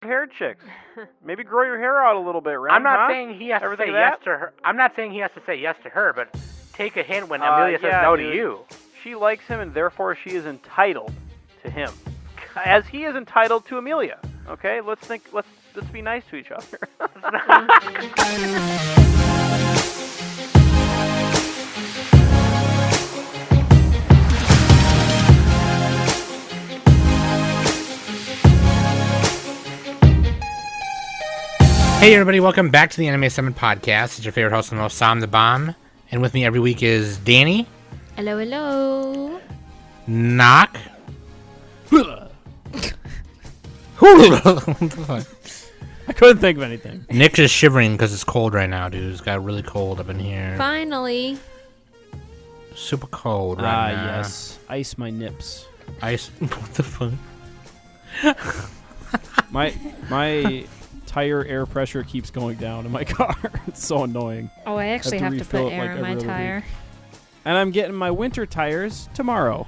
hair chicks. Maybe grow your hair out a little bit, Ren. I'm not huh? saying he has Ever to say think of yes that? to her. I'm not saying he has to say yes to her, but take a hint when Amelia says no dude. to you. She likes him, and therefore she is entitled to him, as he is entitled to Amelia. Okay, let's be nice to each other. Hey everybody, welcome back to the Anime Summit Podcast. It's your favorite host and host, Sam the Bomb. And with me every week is Danny. Hello, hello. Knock. I couldn't think of anything. Nick is shivering because it's cold right now, dude. It's got really cold up in here. Finally. Super cold right now. Ah, yes. Ice my nips. Ice. What the fuck? My tire air pressure keeps going down in my car. It's so annoying. Oh, I actually have to put refill it, air like, in my every other tire. week. And I'm getting my winter tires tomorrow.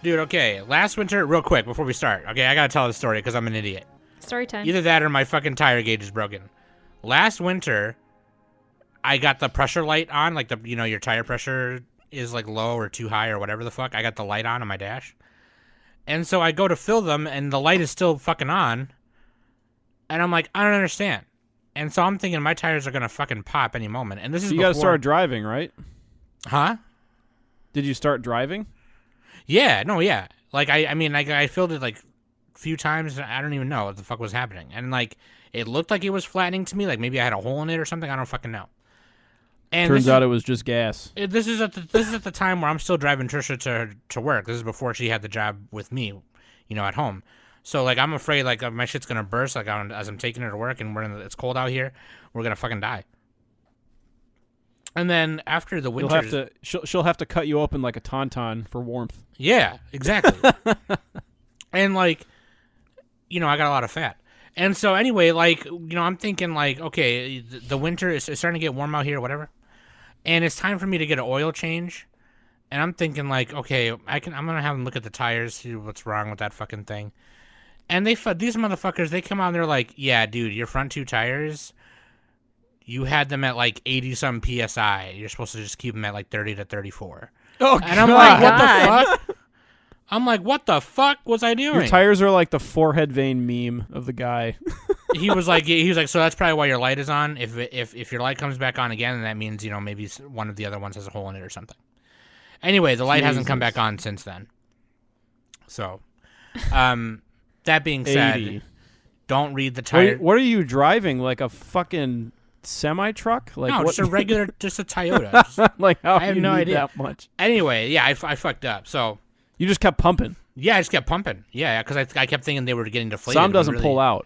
Dude, okay. Last winter, real quick before we start. Okay, I gotta tell the story because I'm an idiot. Story time. Either that or my fucking tire gauge is broken. Last winter, I got the pressure light on, like your tire pressure is like low or too high or whatever the fuck. I got the light on my dash. And so I go to fill them and the light is still fucking on. And I'm like, I don't understand. And so I'm thinking my tires are going to fucking pop any moment. And this is You got to start driving, right? Huh? Did you start driving? Yeah, no, yeah. Like, I filled it like a few times. I don't even know what the fuck was happening. And like, it looked like it was flattening to me. Like maybe I had a hole in it or something. I don't fucking know. And Turns out it was just gas. This is at the time where I'm still driving Trisha to work. This is before she had the job with me, at home. So like I'm afraid like my shit's gonna burst like as I'm taking her to work and it's cold out here. We're gonna fucking die. And then after the winter, she'll have to cut you open like a tauntaun for warmth. Yeah, exactly. And like, I got a lot of fat. And so anyway, like I'm thinking like, okay, the winter is starting to get warm out here, whatever. And it's time for me to get an oil change. And I'm thinking like, okay, I'm gonna have them look at the tires, see what's wrong with that fucking thing. And these motherfuckers, they come out and they're like, yeah, dude, your front two tires, you had them at like 80-some PSI. You're supposed to just keep them at like 30 to 34. Oh, and I'm like, what the fuck? I'm like, what the fuck was I doing? Your tires are like the forehead vein meme of the guy. He was like, so that's probably why your light is on. If your light comes back on again, then that means, maybe one of the other ones has a hole in it or something. Anyway, the light hasn't come back on since then. So, that being said, 80. Don't read the tire. What are you driving? Like a fucking semi-truck? Like, no, what? just a regular, just a Toyota. Like, how I have you no need idea. that much? Anyway, yeah, I fucked up. So You just kept pumping. yeah, I just kept pumping. Yeah, because I kept thinking they were getting deflated. Sam doesn't pull out.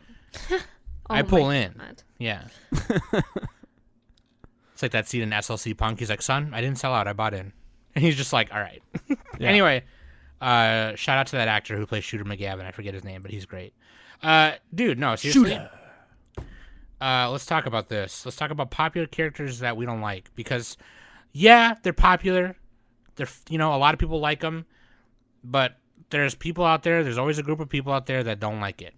I pull in. God. Yeah. It's like that scene in SLC Punk. He's like, son, I didn't sell out. I bought in. And he's just like, all right. Yeah. Anyway, shout out to that actor who plays Shooter McGavin. I forget his name, but he's great. Dude, no, seriously. Shooter. Let's talk about this. Let's talk about popular characters that we don't like. Because, yeah, they're popular. They're, a lot of people like them. But there's people out there. There's always a group of people out there that don't like it.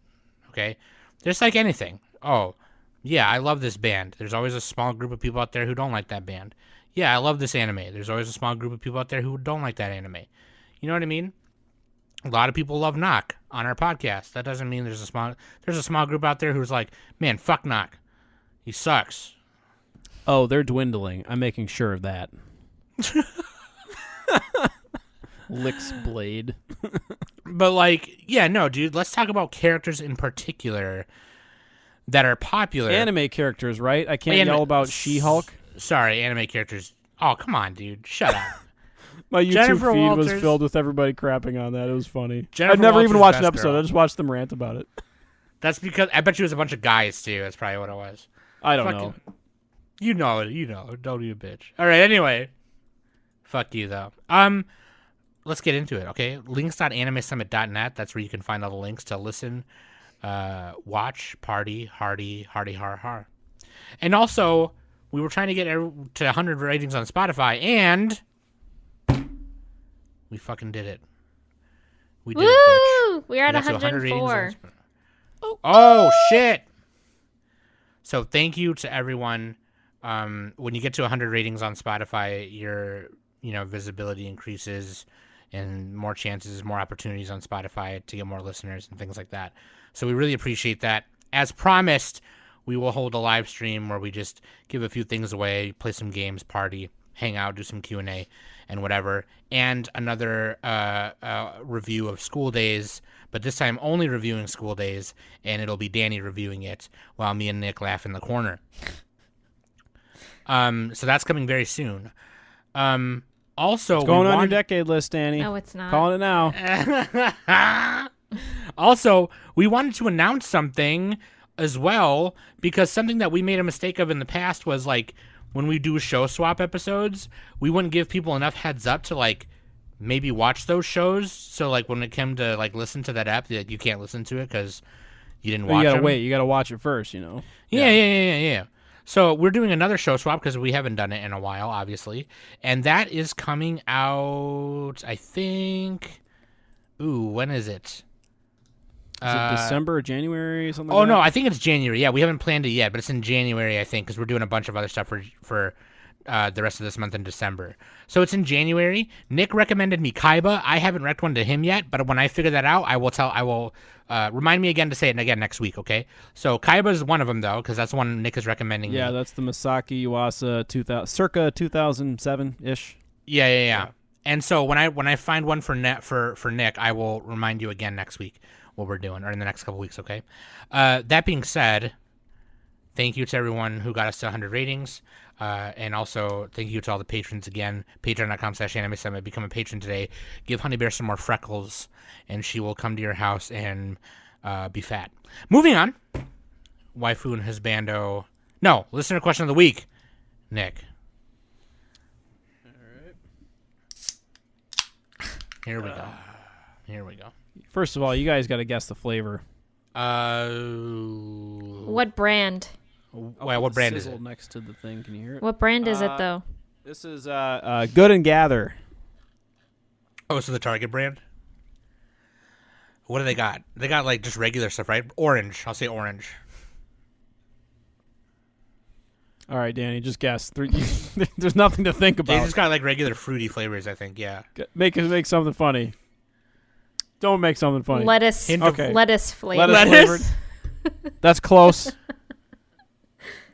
Okay? Just like anything. Oh, yeah, I love this band. There's always a small group of people out there who don't like that band. Yeah, I love this anime. There's always a small group of people out there who don't like that anime. You know what I mean? A lot of people love Knock on our podcast. That doesn't mean there's a small group out there who's like, man, fuck Knock. He sucks. Oh, they're dwindling. I'm making sure of that. Licks blade. But like, yeah, no, dude, let's talk about characters in particular that are popular. Anime characters, right? I can't yell about She-Hulk. Sorry, anime characters. Oh, come on, dude. Shut up. My YouTube Jennifer feed Walters. was filled with everybody crapping on that. It was funny. Jennifer I've never Walters' even watched an best episode. girl. I just watched them rant about it. That's because I bet you it was a bunch of guys too. That's probably what it was. I don't know. You know it. Don't be a bitch. All right. Anyway, fuck you though. Let's get into it. Okay. Links.animesummit.net. That's where you can find all the links to listen, watch, party, hardy, har har. And also, we were trying to get to 100 ratings on Spotify, and we fucking did it. We did it, bitch. Woo! We are at We got to 100 ratings 104. on Spotify. Oh shit! So thank you to everyone. When you get to 100 ratings on Spotify, your visibility increases, and more chances, more opportunities on Spotify to get more listeners and things like that. So we really appreciate that. As promised, we will hold a live stream where we just give a few things away, play some games, party, hang out, do some Q&A, and whatever. And another review of School Days, but this time only reviewing School Days, and it'll be Danny reviewing it while me and Nick laugh in the corner. So that's coming very soon. Also, it's going on your decade list, Danny. No, it's not. Calling it now. Also, we wanted to announce something as well, because something that we made a mistake of in the past was, like, when we do show swap episodes, we wouldn't give people enough heads up to, like, maybe watch those shows. So, like, when it came to, like, listen to that app, you can't listen to it because you didn't watch it. You gotta wait. You gotta watch it first, Yeah. So we're doing another show swap because we haven't done it in a while, obviously. And that is coming out, I think... Ooh, when is it? Is it December or January or something Oh, like that? no, I think it's January. Yeah, we haven't planned it yet, but it's in January, I think, because we're doing a bunch of other stuff for the rest of this month in December. So it's in January. Nick recommended me Kaiba. I haven't rec one to him yet, but when I figure that out, I will remind me again to say it again next week, okay? So Kaiba is one of them, though, because that's the one Nick is recommending Yeah, me. that's the Masaki Yuasa circa 2007-ish. Yeah. And so when I find one for Nick, I will remind you again next week what we're doing, or in the next couple weeks, okay? That being said, thank you to everyone who got us to 100 ratings. And also, thank you to all the patrons again. Patreon.com/Anime Summit. Become a patron today. Give Honey Bear some more freckles, and she will come to your house and be fat. Moving on. Waifu and Husbando. No, listener question of the week. Nick. All right. Here we go. First of all, you guys got to guess the flavor. What brand? Well, what brand is it? Next to the thing, can you hear it? What brand is it, though? This is Good and Gather. Oh, so the Target brand? What do they got? They got, like, just regular stuff, right? Orange. I'll say orange. All right, Danny, just guess. There's nothing to think about. They just got, like, regular fruity flavors, I think, yeah. Make something funny. Don't make something funny. Lettuce. Okay. Lettuce flavor. Lettuce flavored. That's close.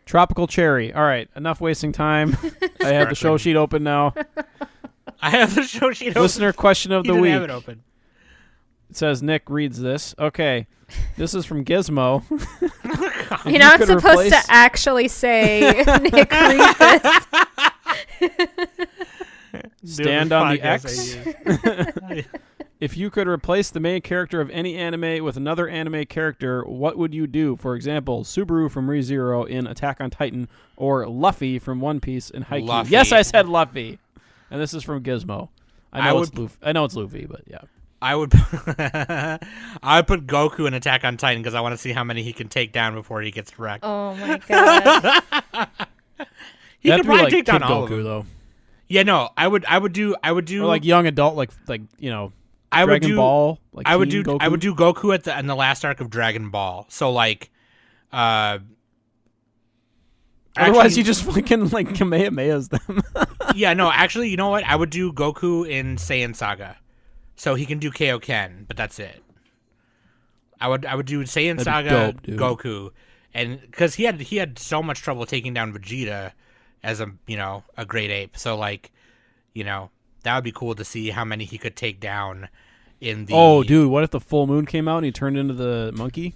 Tropical cherry. All right, enough wasting time. I have the show sheet open now. I have the show sheet open. Listener question of the week. Have it open. It says Nick reads this. Okay, this is from Gizmo. You're not supposed to actually say Nick read this. Stand on the X. If you could replace the main character of any anime with another anime character, what would you do? For example, Subaru from ReZero in Attack on Titan, or Luffy from One Piece in Haikyuu. Luffy. Yes, I said Luffy. And this is from Gizmo. I know it's Luffy, but yeah. I would put Goku in Attack on Titan because I want to see how many he can take down before he gets wrecked. Oh my god. He could probably take down Kid all Goku, of them. though. Yeah, no, I would do Or like young adult, like Dragon Ball. Like I would do Goku. I would do Goku in the last arc of Dragon Ball. So like, otherwise actually, you just fucking like Kamehamehas them. Yeah, no, actually, you know what? I would do Goku in Saiyan Saga, so he can do Kaioken, but that's it. I would do Saiyan Saga Goku, and because he had so much trouble taking down Vegeta as a great ape. So like, that would be cool to see how many he could take down in the. Oh, dude, what if the full moon came out and he turned into the monkey?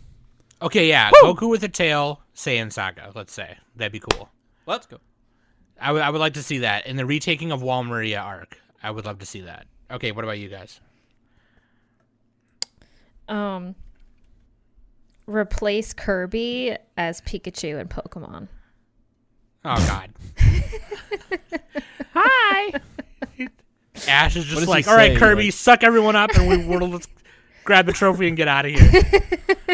Okay, yeah, Woo! Goku with a tail, Saiyan Saga. Let's say that'd be cool. Let's go. I would like to see that in the retaking of Wall Maria arc. I would love to see that. Okay, what about you guys? Replace Kirby as Pikachu in Pokemon. Oh God. Hi. Ash is just like, all right, Kirby, suck everyone up, and let's grab the trophy and get out of here.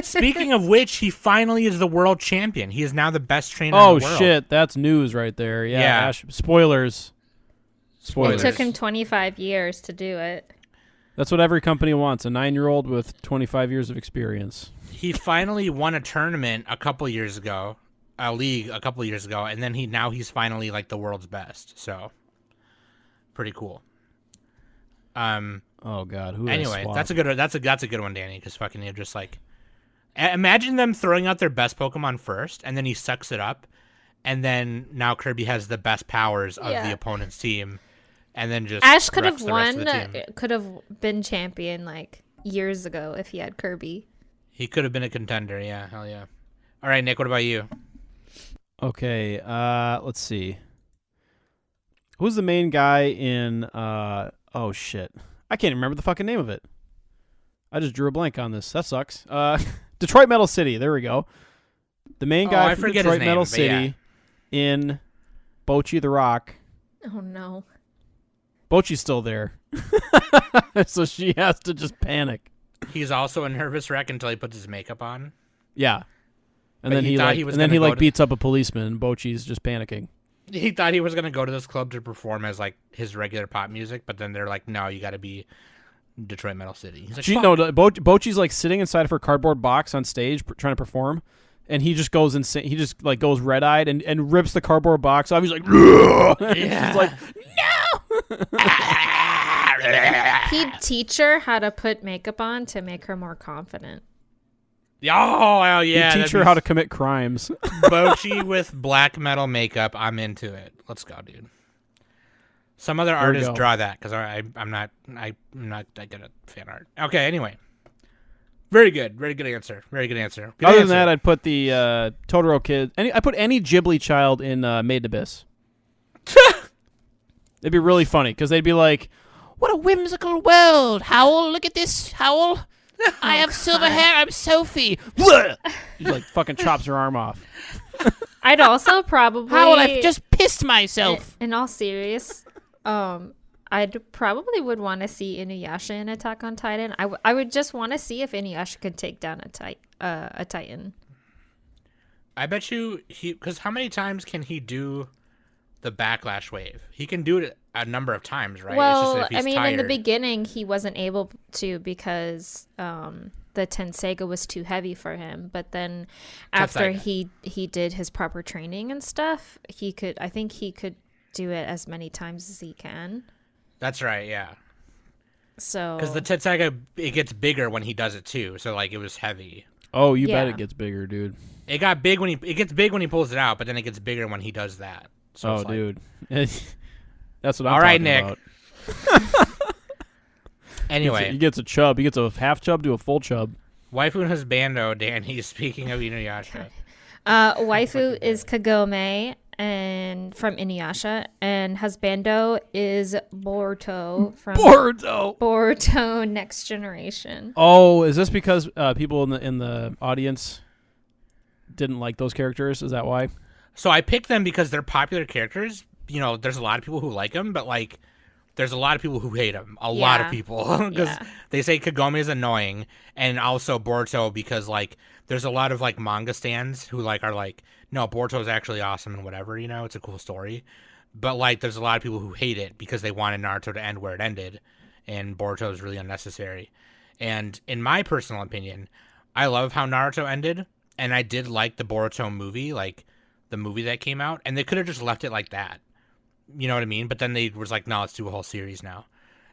Speaking of which, he finally is the world champion. He is now the best trainer in the world. Oh shit, that's news right there. Yeah. Ash, spoilers. It took him 25 years to do it. That's what every company wants, a 9-year-old with 25 years of experience. He finally won a tournament a couple years ago, a league a couple years ago, and then he's finally like the world's best. So pretty cool. Oh God. Who Anyway, that's a good one, Danny. Because fucking you're just like, imagine them throwing out their best Pokemon first, and then he sucks it up, and then now Kirby has the best powers of the opponent's team, and then just Ash could have wrecks the rest of won. the team. Could have been champion like years ago if he had Kirby. He could have been a contender. Yeah, hell yeah. All right, Nick. What about you? Okay. Let's see. Who's the main guy in? Oh shit. I can't even remember the fucking name of it. I just drew a blank on this. That sucks. Detroit Metal City. There we go. The main guy I from forget Detroit his name, Metal but City in Bocchi the Rock. Oh no. Bocchi's still there. So she has to just panic. He's also a nervous wreck until he puts his makeup on. Yeah. And But then he thought he was and then gonna he go like to- beats up a policeman and Bocchi's just panicking. He thought he was going to go to this club to perform as like his regular pop music, but then they're like, no, you got to be Detroit Metal City. He's like, She, fuck. no, Bocchi's like sitting inside of her cardboard box on stage trying to perform, and he just goes insane. He just like goes red-eyed and rips the cardboard box off. He's like, and she's like, He'd teach her how to put makeup on to make her more confident. Oh, hell yeah. you teach her how to commit crimes. Bocchi with black metal makeup. I'm into it. Let's go, dude. Some other There we artists go. draw that because I'm not that good at fan art. Okay, anyway. Very good answer. Very good answer. Good Other answer. than that, I'd put the Totoro kid. I put any Ghibli child in Made in Abyss. It'd be really funny because they'd be like, "What a whimsical world, Howl! Look at this, Howl! I have silver hair. I'm Sophie." He like fucking chops her arm off. I'd also probably Howl! I've just pissed myself. in all serious, I'd probably would want to see Inuyasha in Attack on Titan. I would just want to see if Inuyasha could take down a Titan. I bet you because how many times can he do the backlash wave? He can do it a number of times, right? Well, it's just that if he's I mean, tired. in the beginning, he wasn't able to because the Tenseiga was too heavy for him. But then, after Tenseiga. he did his proper training and stuff, I think he could do it as many times as he can. That's right, yeah. So Because the Tenseiga, it gets bigger when he does it too. So like it was heavy. Oh, you bet Yeah. it gets bigger, dude. It gets big when he pulls it out, but then it gets bigger when he does that. So Oh, it's like, dude. That's what I'm All right, talking Nick. about. Anyway, He gets a chub. He gets a half chub to a full chub. Waifu and Husbando, Danny, speaking of Inuyasha. Waifu is Kagome and from Inuyasha, and Husbando is Boruto from Boruto Next Generation. Oh, is this because people in the audience didn't like those characters? Is that why? So I picked them because they're popular characters. You know, there's a lot of people who like them, but like, there's a lot of people who hate them. A lot of people because they say Kagome is annoying, and also Boruto because like there's a lot of like manga stands who like are like, no, Boruto is actually awesome and whatever. You know, it's a cool story, but like there's a lot of people who hate it because they wanted Naruto to end where it ended, and Boruto is really unnecessary. And in my personal opinion, I love how Naruto ended, and I did like the Boruto movie, like the movie that came out, and they could have just left it like that. You know what I mean? But then they was like, no, let's do a whole series now.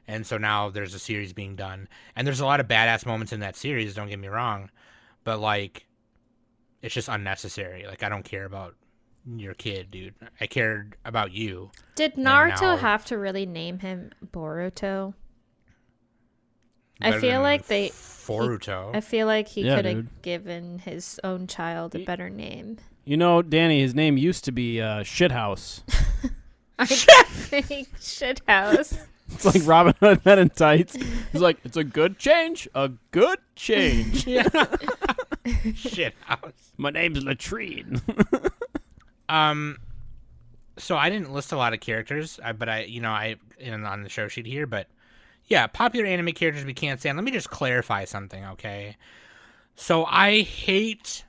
And so now there's a series being done. And there's a lot of badass moments in that series, don't get me wrong. But like, it's just unnecessary. Like, I don't care about your kid, dude. I cared about you. Did Naruto have to really name him Boruto? I Better feel than like Boruto. I feel like he Yeah, could have dude. given his own child a better name. You know, Danny, his name used to be Shithouse. I think Shithouse. It's like Robin Hood Men in Tights. He's like, it's a good change. A good change. Shit house. My name's Latrine. So I didn't list a lot of characters, but on the show sheet here, but yeah, popular anime characters we can't stand. Let me just clarify something, okay? So I hate,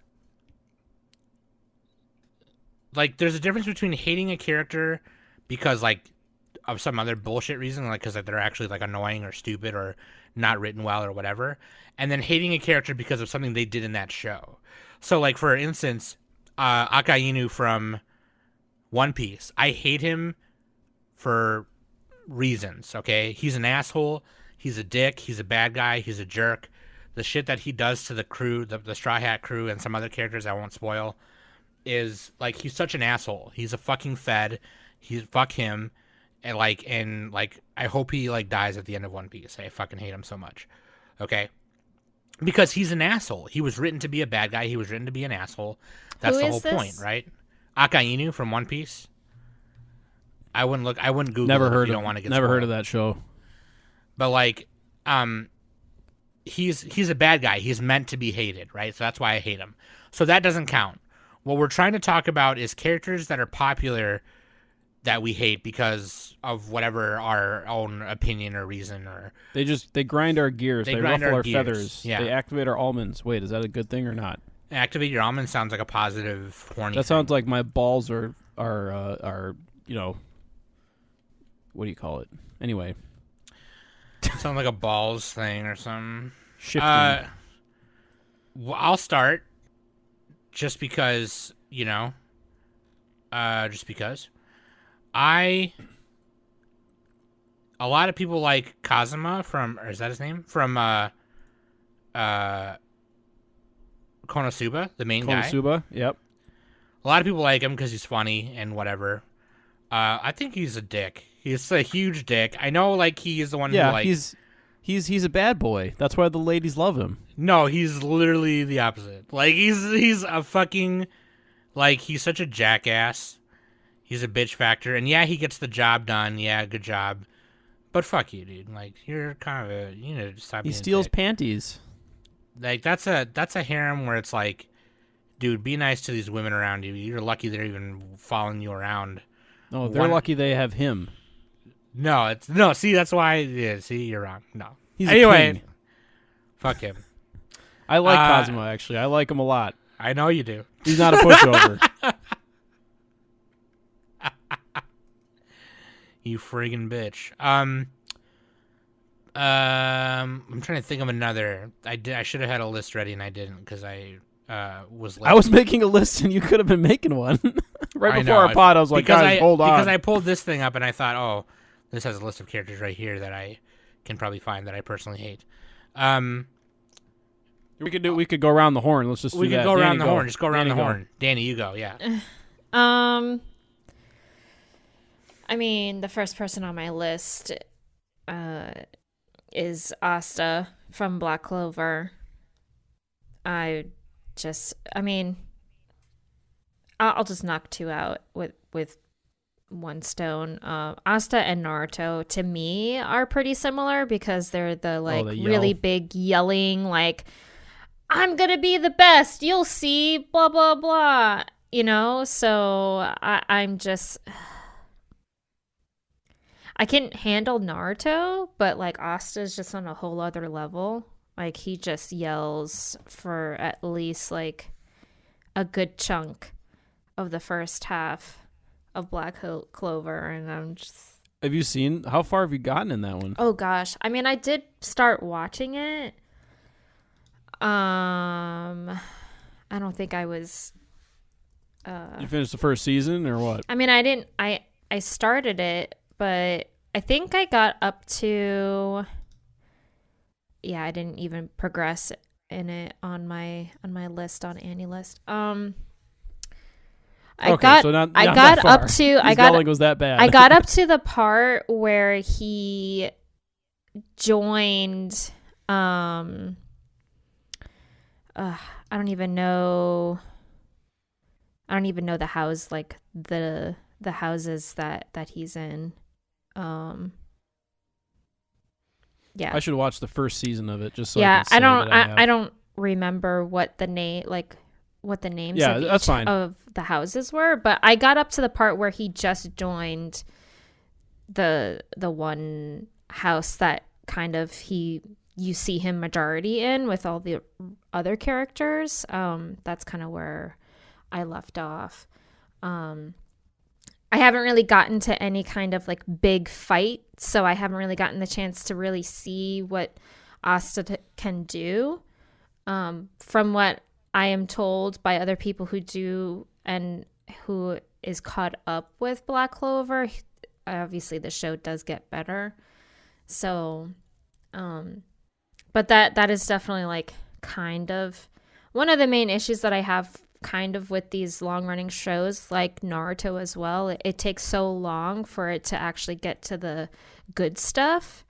like, there's a difference between hating a character because, like, of some other bullshit reason, like because they're actually like annoying or stupid or not written well or whatever, and then hating a character because of something they did in that show. So like for instance, Akainu from One Piece, I hate him for reasons. Okay, he's an asshole, he's a dick, he's a bad guy, he's a jerk. The shit that he does to the crew, the Straw Hat crew, and some other characters I won't spoil, is like he's such an asshole. He's a fucking fed. Fuck him, and I hope he like dies at the end of One Piece. I fucking hate him so much. Okay, because he's an asshole. He was written to be a bad guy. He was written to be an asshole. That's the whole point, right? Akainu from One Piece. I wouldn't Google. Never it heard if you of. don't want to get Never spoiled. heard of that show. But like, he's a bad guy. He's meant to be hated, right? So that's why I hate him. So that doesn't count. What we're trying to talk about is characters that are popular that we hate because of whatever our own opinion or reason, or They grind our gears. They grind ruffle our our gears. feathers. Yeah. They activate our almonds. Wait, is that a good thing or not? activate your almond sounds like a positive horny. That thing. sounds like my balls are what do you call it? Anyway, sounds like a balls thing or something. shifting. Well, I'll start just because, just because. A lot of people like Kazuma or is that his name? From Konosuba, the main guy. Konosuba, yep. A lot of people like him because he's funny and whatever. I think he's a dick. He's a huge dick. I know, he is the one who, he's a bad boy. That's why the ladies love him. No, he's literally the opposite. He's a fucking, he's such a jackass. He's a bitch factor. And yeah, he gets the job done. Yeah, good job. But fuck you, dude. You're kind of stop He being a steals dick. panties. That's a harem where it's dude, be nice to these women around you. You're lucky they're even following you around. No, they're lucky they have him. No, see, that's why, see, you're wrong. No. He's anyway, a king. Fuck him. I like Kazuma, actually. I like him a lot. I know you do. He's not a pushover. You friggin' bitch. I'm trying to think of another. I should have had a list ready and I didn't because I was late. I was making a list and you could have been making one. Right I before know. our pod, I was like, guys, hold on. Because I pulled this thing up and I thought, oh, this has a list of characters right here that I can probably find that I personally hate. We could go around the horn. Let's just do that. We could go around Danny, the horn. Just go around Danny, the horn. Danny, you go. Yeah. I mean, the first person on my list is Asta from Black Clover. I'll just knock two out with one stone. Asta and Naruto to me are pretty similar because they're the they yell. really big yelling I'm gonna be the best, you'll see, blah blah blah, so I'm just I can handle Naruto, but Asta's just on a whole other level. He just yells for at least a good chunk of the first half of Black Clover, and I'm just... Have you seen... How far have you gotten in that one? Oh, gosh. I mean, I did start watching it. I don't think I was... You finished the first season, or what? I mean, I didn't... I started it, but I think I got up to... Yeah, I didn't even progress in it on my list, on Annie list. I got up to yelling was that bad. I got up to the part where he joined I don't even know the house, the houses that he's in. Yeah. I should watch the first season of it just so yeah, I can say I don't remember what the names of the houses were, but I got up to the part where he just joined the one house that kind of you see him majority in with all the other characters. That's kind of where I left off. I haven't really gotten to any kind of like big fight, so I haven't really gotten the chance to really see what Asta can do. From what I am told by other people who do and who is caught up with Black Clover, obviously the show does get better. So, but that is definitely like kind of one of the main issues that I have kind of with these long running shows like Naruto as well. It takes so long for it to actually get to the good stuff.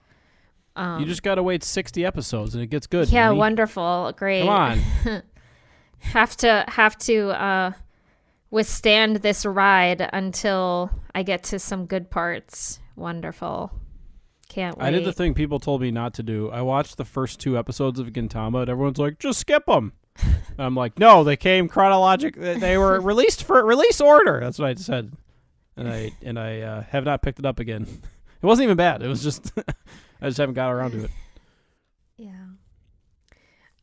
You just gotta wait 60 episodes and it gets good. Yeah, Manny. Wonderful, great. Come on. have to withstand this ride until I get to some good parts. Wonderful. Can't wait. I did the thing people told me not to do. I watched the first 2 episodes of Gintama and everyone's like, just skip them. And I'm like, no, they came chronologic. They were released for release order. That's what I said. And I have not picked it up again. It wasn't even bad. It was just I just haven't got around to it. Yeah.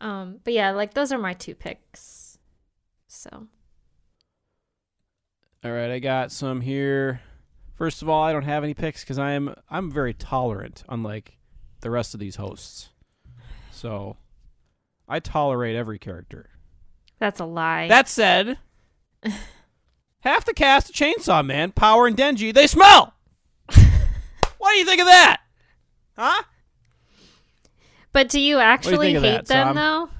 But yeah, like those are my 2 picks. So. All right, I got some here. First of all, I don't have any picks because I'm very tolerant, unlike the rest of these hosts. So I tolerate every character. That's a lie. That said, half the cast of Chainsaw Man, Power and Denji, they smell. What do you think of that? Huh? But do you actually think of hate that, them Sam? though?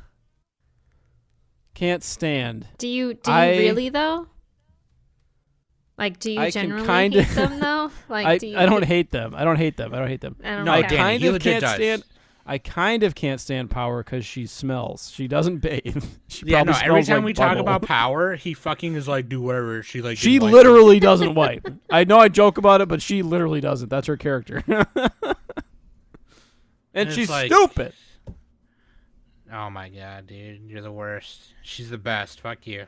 Can't stand. Do you really though? Like, do you I can generally kinda- hate them though? Like, I don't hate them. I don't hate them. I don't No, know. I Danny, kind he of legit can't does. stand. I kind of can't stand Power because she smells. She doesn't bathe. She Yeah, no. probably Every smells time like we talk bubble. about Power, he fucking is like, do whatever. She like. She didn't like literally doesn't wipe. I know I joke about it, but she literally doesn't. That's her character. And it's she's like- stupid. Oh my god, dude, you're the worst. She's the best. Fuck you.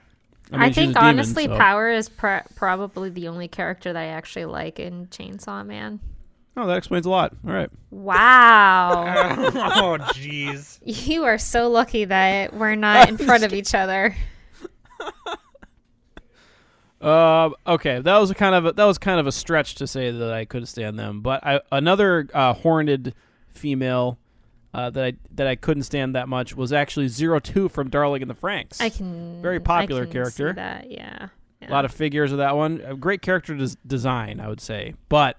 I mean, I she's think a demon, honestly, so- Power is probably the only character that I actually like in Chainsaw Man. Oh, that explains a lot. All right. Wow. Oh jeez. You are so lucky that we're not in front of each other. Okay, that was kind of a stretch to say that I couldn't stand them, but another horned female that I couldn't stand that much was actually 02 from Darling in the Franxx. Very popular I can character. See that, yeah. A lot of figures of that one. A great character design, I would say, but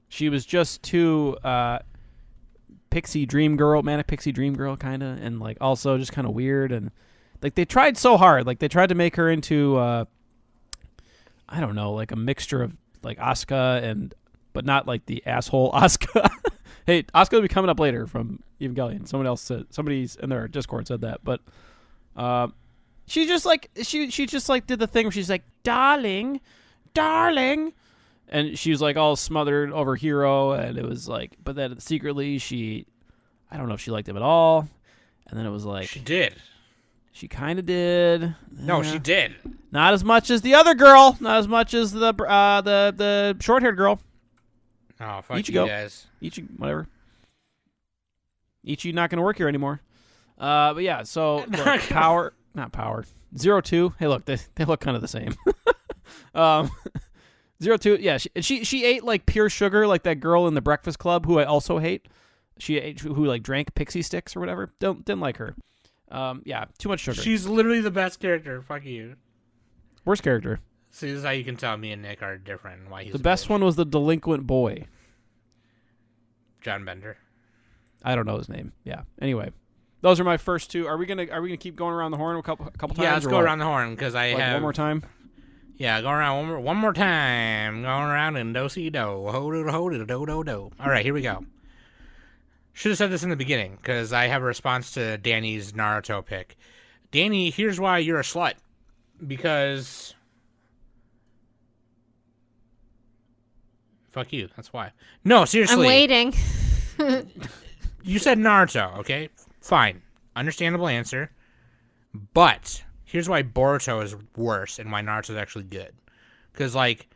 she was just too pixie dream girl, manic pixie dream girl kind of, and like also just kind of weird, and like they tried so hard, like they tried to make her into I don't know, like a mixture of like Asuka but not like the asshole Asuka. Hey, Asuka will be coming up later from Evangelion. Somebody's in their Discord said that, but she just like she just like did the thing where she's like, darling, and she was like all smothered over Hero, and it was like, but then secretly I don't know if she liked him at all, and then it was like She did. she kind of did. No, Yeah. she did. Not as much as the other girl, not as much as the short-haired girl. Oh, fuck Ichigo. you guys. Whatever. Ichi not going to work here anymore. But yeah, so look, not Power. 02. Hey, look, they look kind of the same. 02, yeah, she ate like pure sugar, like that girl in the Breakfast Club who I also hate. Who like drank pixie sticks or whatever. Didn't like her. Yeah, too much sugar. She's literally the best character. Fuck you. Worst character. See, this is how you can tell me and Nick are different. And why he's The a best bitch. one was the delinquent boy. John Bender. I don't know his name. Yeah. Anyway, those are my first 2. Are we gonna keep going around the horn a couple times? Yeah, let's or go what? around the horn because I Like have one more time. Yeah, go around one more time. Going around and do-si-do. Ho-do-do-ho-do-do-do-do. All right, here we go. Should have said this in the beginning, because I have a response to Danny's Naruto pick. Danny, here's why you're a slut. Because... Fuck you, that's why. No, seriously. I'm waiting. You said Naruto, okay? Fine. Understandable answer. But... here's why Boruto is worse and why Naruto is actually good. Because, like...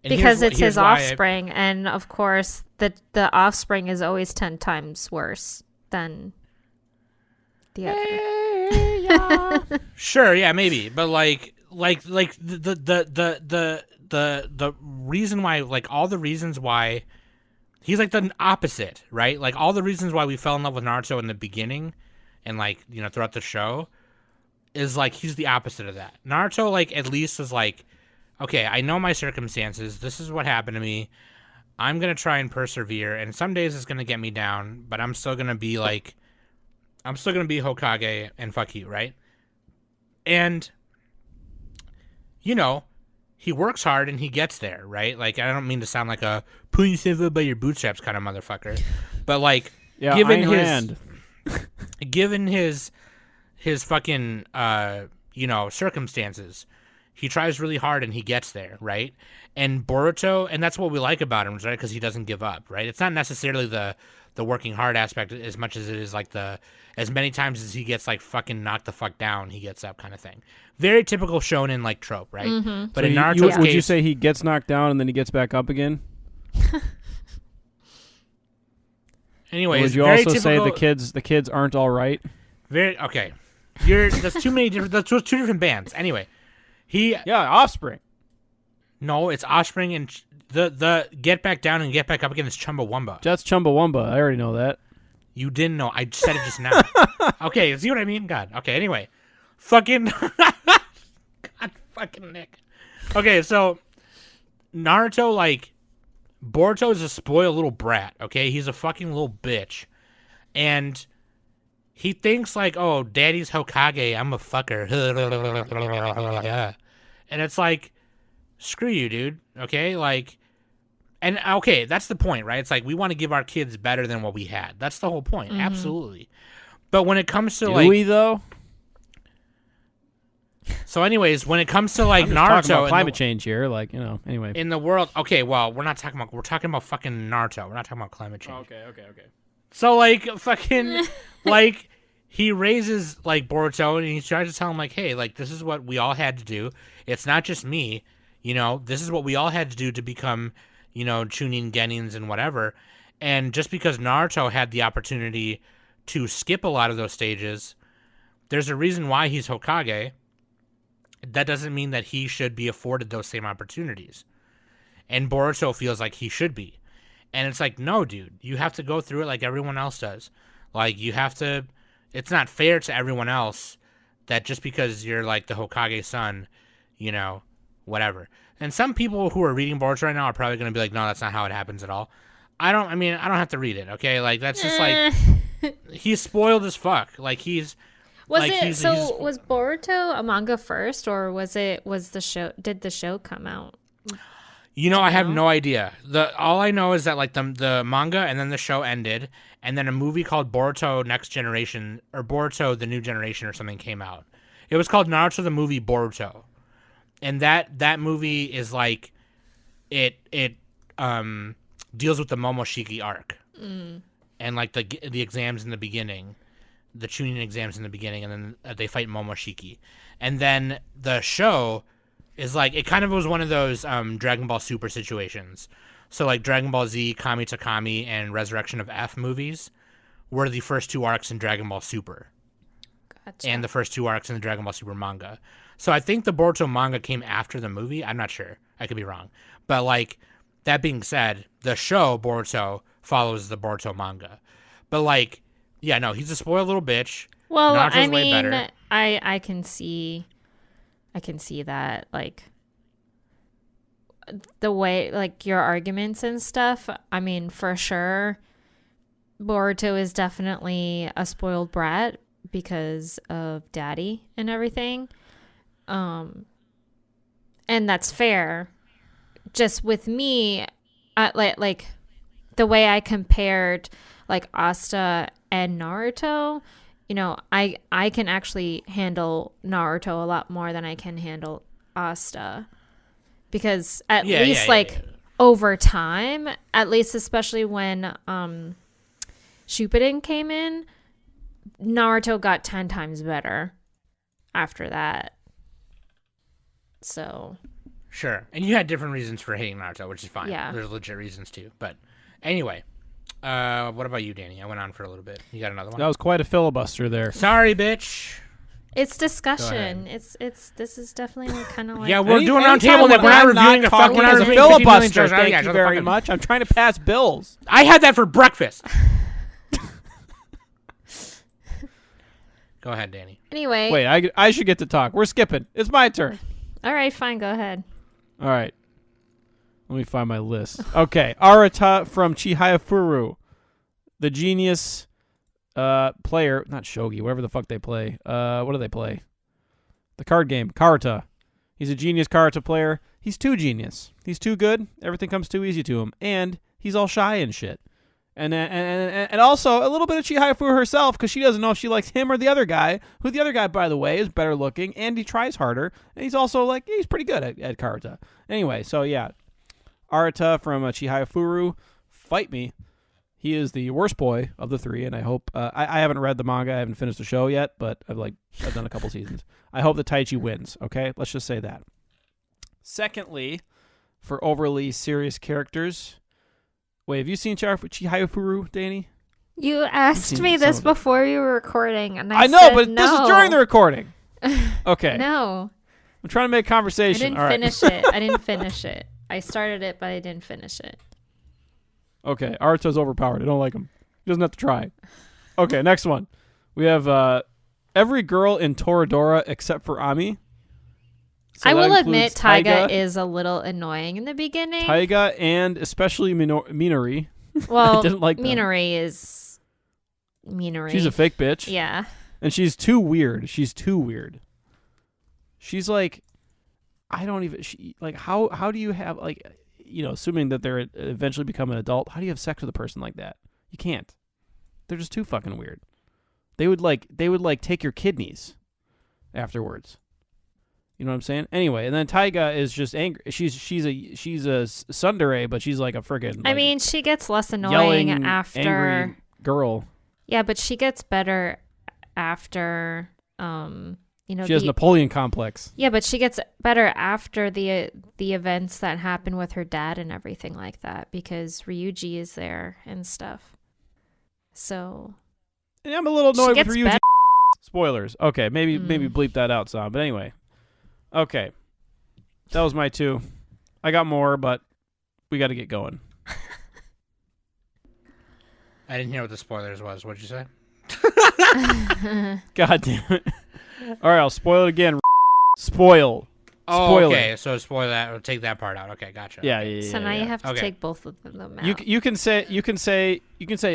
Because it's his why offspring, and of course, the offspring is always 10 times worse than the other. Sure, yeah, maybe. But, like the reason why, like, all the reasons why he's like the opposite, right? Like, all the reasons why we fell in love with Naruto in the beginning and, like, you know, throughout the show is like he's the opposite of that. Naruto, like, at least is like, okay, I know my circumstances. This is what happened to me. I'm gonna try and persevere, and some days it's gonna get me down, but I'm still gonna be like, I'm still gonna be Hokage and fuck you, right? And, you know, he works hard and he gets there, right? Like, I don't mean to sound like a pull yourself up by your bootstraps kind of motherfucker, but like, Yeah, given his fucking you know, circumstances, he tries really hard and he gets there, right? And Boruto, and that's what we like about him, right? Because he doesn't give up, right? It's not necessarily the working hard aspect as much as it is like as many times as he gets like fucking knocked the fuck down, he gets up kind of thing. Very typical shonen like trope, right? Mm-hmm. But so in Naruto's case, would you say he gets knocked down and then he gets back up again? anyways, Or would you very also say typical, the kids aren't all right? very okay. That's too many different. That's two different bands. Anyway, Yeah, Offspring. no, it's Offspring and the Get Back Down and Get Back Up Again is Chumbawamba. That's Chumbawamba. I already know that. You didn't know. I said it just now. Okay, see what I mean? God. Okay, anyway. Fucking God fucking Nick. Okay, so Naruto, like, Boruto is a spoiled little brat, okay? He's a fucking little bitch. And he thinks like, oh, daddy's Hokage, I'm a fucker. And it's like, screw you, dude. Okay? Like, and okay, that's the point, right? It's like we want to give our kids better than what we had. That's the whole point. Mm-hmm. Absolutely. But when it comes to Do like we though? So anyways, when it comes to like I'm just talking Naruto about climate change here, like, you know, anyway. in the world, okay, well, we're talking about fucking Naruto. We're not talking about climate change. Okay. So like fucking like he raises like Boruto and he tries to tell him like, hey, like this is what we all had to do. It's not just me, you know. This is what we all had to do to become, you know, Chunin Genins and whatever. And just because Naruto had the opportunity to skip a lot of those stages, there's a reason why he's Hokage. That doesn't mean that he should be afforded those same opportunities. And Boruto feels like he should be. And it's like, no, dude, you have to go through it like everyone else does. Like, you have to, it's not fair to everyone else that just because you're like the Hokage son, you know, whatever. And some people who are reading Boruto right now are probably going to be like, no, that's not how it happens at all. I don't have to read it, okay? Like, that's just like, he's spoiled as fuck. Like, he's, Was like, it was Boruto a manga first, or did the show come out? You know, I have no idea. All I know is that like the manga and then the show ended, and then a movie called Boruto Next Generation or Boruto the New Generation or something came out. It was called Naruto the Movie Boruto, and that movie is like it deals with the Momoshiki arc and like the exams in the beginning, the Chunin exams in the beginning, and then they fight Momoshiki, and then the show is like, it kind of was one of those Dragon Ball Super situations. So like Dragon Ball Z, Kami to Kami, and Resurrection of F movies were the first two arcs in Dragon Ball Super. Gotcha. And the first two arcs in the Dragon Ball Super manga. So I think the Boruto manga came after the movie. I'm not sure. I could be wrong. But like, that being said, the show Boruto follows the Boruto manga. But like, yeah, no, he's a spoiled little bitch. Well, Naruto's I way mean, better. I can see that, like, the way, like, your arguments and stuff. I mean, for sure, Boruto is definitely a spoiled brat because of daddy and everything. And that's fair. Just with me, like the way I compared like Asta and Naruto, you know, I can actually handle Naruto a lot more than I can handle Asta, because at least over time, at least especially when Shippuden came in, Naruto got 10 times better after that. So Sure. And you had different reasons for hating Naruto, which is fine. Yeah. There's legit reasons too. But anyway, what about you, Danny? I went on for a little bit. You got another one? That was quite a filibuster there. Sorry, bitch. It's discussion. This is definitely kind of like Yeah, we're doing round table. Anytime We're not I'm reviewing a talking fucking as a 50 million filibuster. shows. Thank Yeah, you shut the very fuck up. much. I'm trying to pass bills. I had that for breakfast. Go ahead, Danny. Anyway. Wait, I should get to talk. We're skipping. It's my turn. All right, fine. Go ahead. All right. Let me find my list. Okay. Arata from Chihayafuru. The genius player. Not shogi. Whatever the fuck they play. What do they play? The card game. Karata. He's a genius Karata player. He's too genius. He's too good. Everything comes too easy to him. And he's all shy and shit. And also a little bit of Chihayafuru herself, because she doesn't know if she likes him or the other guy, who the other guy, by the way, is better looking, and he tries harder, and he's also, like, he's pretty good at Karata. Anyway, so yeah, Arata from Chihayafuru, fight me. He is the worst boy of the three, and I hope, I haven't read the manga, I haven't finished the show yet, but I've done a couple seasons. I hope that Taichi wins, okay? Let's just say that. Secondly, for overly serious characters... Wait, have you seen Chihayafuru, Danny? You asked me this before you were recording, and I know, said but no. this is during the recording. Okay. No. I'm trying to make conversation. I didn't finish it. I started it, but I didn't finish it. Okay, Arato's overpowered. I don't like him. He doesn't have to try. Okay, next one. We have every girl in Toradora except for Ami. So I will that admit includes Taiga is a little annoying in the beginning. Taiga and especially Minori. Well, I didn't like them. Minori is Minori. She's a fake bitch. Yeah. And she's too weird. She's like, I don't even, how do you have, like, you know, assuming that they're eventually become an adult, how do you have sex with a person like that? You can't. They're just too fucking weird. They would take your kidneys afterwards. You know what I'm saying? Anyway, and then Taiga is just angry. She's a tsundere, but she's like a friggin'. I mean, she gets less annoying after angry girl. Yeah, but she gets better after she has Napoleon complex. Yeah, but she gets better after the events that happen with her dad and everything like that, because Ryuji is there and stuff. So yeah, I'm a little annoyed with Ryuji. Better. Spoilers. Okay, maybe bleep that out some. But anyway. Okay. That was my two. I got more, but we got to get going. I didn't hear what the spoilers was. What'd you say? God damn it. All right, I'll spoil it again. Spoil. Oh, Spoiler. okay. So spoil that. Or take that part out. Okay, gotcha. Yeah. So now you have to take both of them out. You can say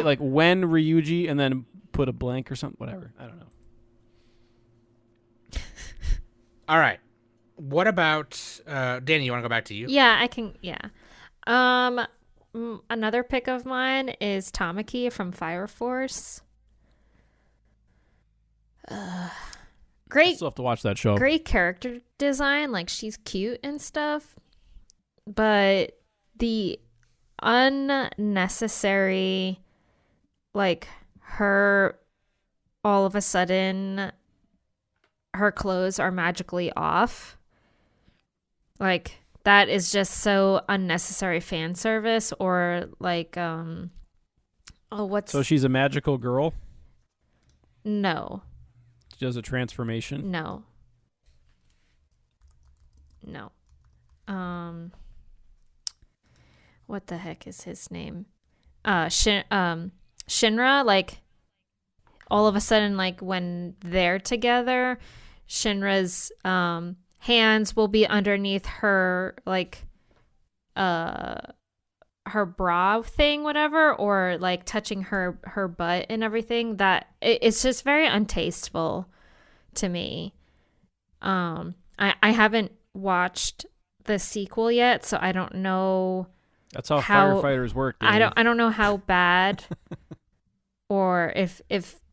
like when Ryuji and then put a blank or something. Whatever. I don't know. All right. What about Danny? You want to go back to you? Yeah, I can. Yeah. Another pick of mine is Tamaki from Fire Force. Great. I still have to watch that show. Great character design, like she's cute and stuff, but the unnecessary, like her, all of a sudden, her clothes are magically off. Like that is just so unnecessary fan service, or like So she's a magical girl? No. She does a transformation? No. What the heck is his name? Shinra, like all of a sudden, like when they're together, Shinra's hands will be underneath her, like her bra thing, whatever, or like touching her butt and everything. That it's just very untasteful to me. I haven't watched the sequel yet, so I don't know. That's how firefighters work. Dave. I don't know how bad, or if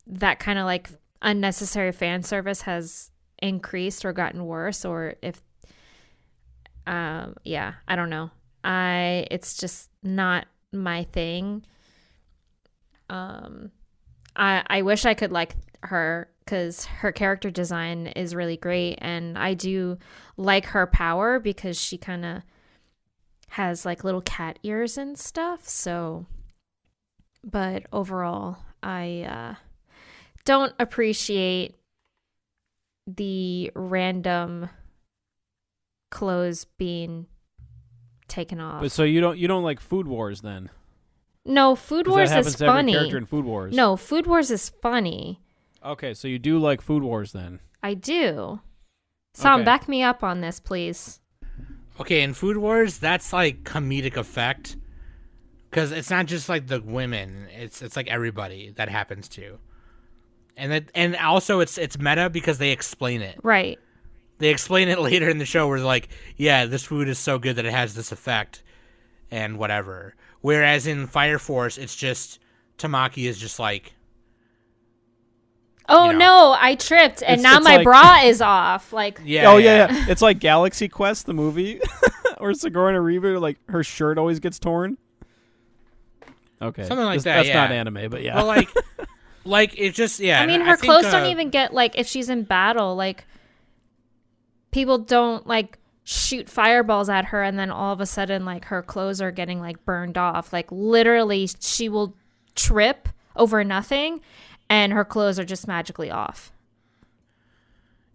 that kind of like unnecessary fan service has increased or gotten worse, or if I don't know. It's just not my thing. I wish I could like her, because her character design is really great, and I do like her power because she kind of has like little cat ears and stuff. So, but overall, I don't appreciate the random clothes being taken off. But so you don't like Food Wars then? No, Food 'Cause Wars that happens is to every funny. character in Food Wars. No, Food Wars is funny. Okay, so you do like Food Wars then? I do. Sam, Okay. back me up on this, please. Okay, in Food Wars, that's like comedic effect, because it's not just like the women; it's like everybody that happens to, and also it's meta because they explain it. Right. They explain it later in the show where they're like, yeah, this food is so good that it has this effect, and whatever. Whereas in Fire Force, it's just Tamaki is just like, Oh you know. no, I tripped and now It's my like- bra is off. Like yeah, Oh yeah. It's like Galaxy Quest, the movie, or Sigourney Weaver, like her shirt always gets torn. Okay, Something like that, That's yeah. not anime, but yeah. But like it just I mean, her clothes don't even get like if she's in battle, like people don't like shoot fireballs at her and then all of a sudden like her clothes are getting like burned off. Like literally she will trip over nothing and her clothes are just magically off.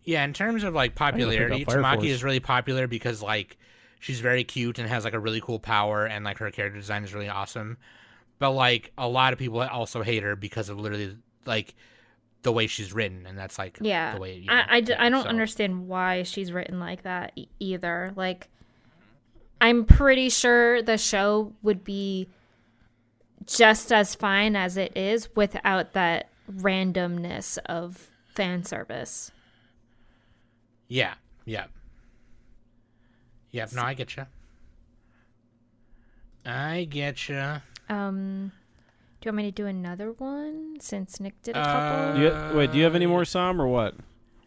Yeah, in terms of like pick up popularity, Fire Tamaki Force. is really popular because like she's very cute and has like a really cool power and like her character design is really awesome. But like a lot of people also hate her because of literally like the way she's written, and that's like Yeah. the way I don't so. understand why she's written like that either. Like I'm pretty sure the show would be just as fine as it is without that randomness of fan service. Yeah. Yep. No, I get you. Do you want me to do another one since Nick did a Uh, couple? Do you have any more, Sam, or what?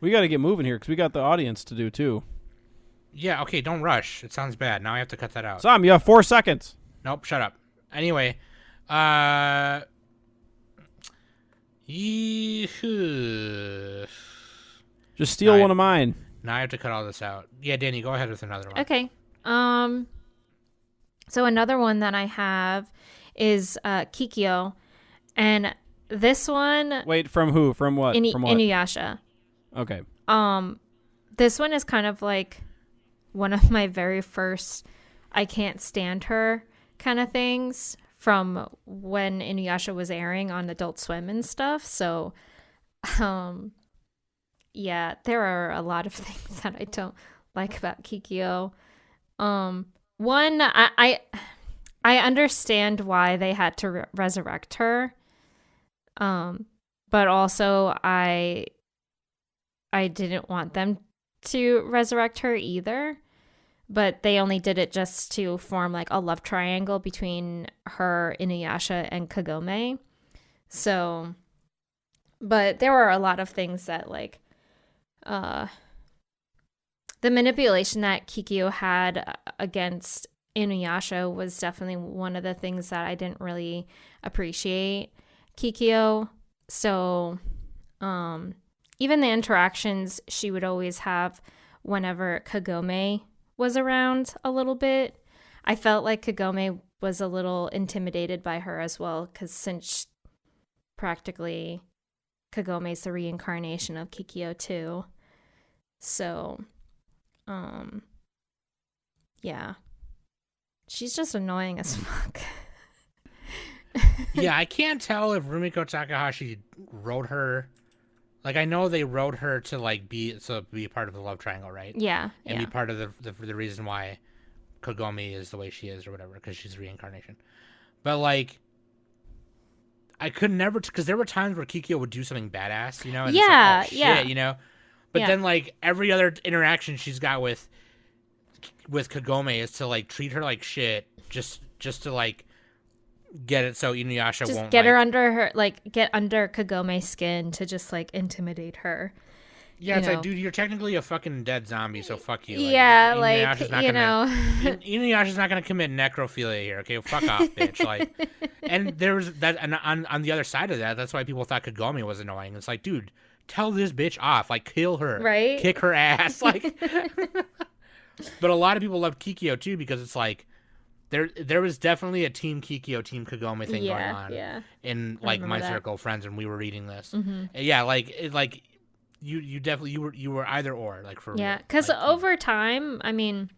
We got to get moving here because we got the audience to do too. Yeah. Okay. Don't rush. It sounds bad. Now I have to cut that out. Sam, you have 4 seconds. Nope. Shut up. Anyway. Yee-hoo. Just steal Nine. one of mine. Now I have to cut all this out. Yeah, Danny, go ahead with another one. Okay. So another one that I have is Kikyo, and this one Wait, from who? From what? From what? Inuyasha. Okay. This one is kind of like one of my very first I can't stand her kind of things from when Inuyasha was airing on Adult Swim and stuff. So, yeah, there are a lot of things that I don't like about Kikyo. One, I understand why they had to resurrect her. But also I didn't want them to resurrect her either. But they only did it just to form like a love triangle between her, Inuyasha, and Kagome. So, but there were a lot of things that like, the manipulation that Kikyo had against Inuyasha was definitely one of the things that I didn't really appreciate Kikyo. So, even the interactions she would always have whenever Kagome was around a little bit, I felt like Kagome was a little intimidated by her as well, because since practically Kagome's the reincarnation of Kikyo too. So, yeah. She's just annoying as fuck. Yeah, I can't tell if Rumiko Takahashi wrote her. Like, I know they wrote her to like be a part of the love triangle, right? Yeah. And be part of the reason why Kagome is the way she is or whatever, because she's reincarnation. But like, I could never, because there were times where Kikyo would do something badass, you know? And Yeah, it's like, oh, yeah. shit, you know? But then like every other interaction she's got with Kagome is to like treat her like shit, just to like get it so Inuyasha Just won't get her like, under her, like, get under Kagome's skin to just, like, intimidate her. Yeah, it's you like, know. dude, you're technically a fucking dead zombie, so fuck you. Yeah, like, Inuyasha's not you gonna- know. Inuyasha's not gonna commit necrophilia here, okay? Fuck off, bitch. Like, and there was that, and on the other side of that, that's why people thought Kagome was annoying. It's like, dude, tell this bitch off, like, kill her, Right? Kick her ass, like. But a lot of people love Kikyo too because it's like, there was definitely a Team Kikyo, Team Kagome thing going on Yeah. in like remember my that. circle of friends when we were reading this. Mm-hmm. Yeah, like you definitely you were either or, like, for Yeah, real. because Like, over time, I mean,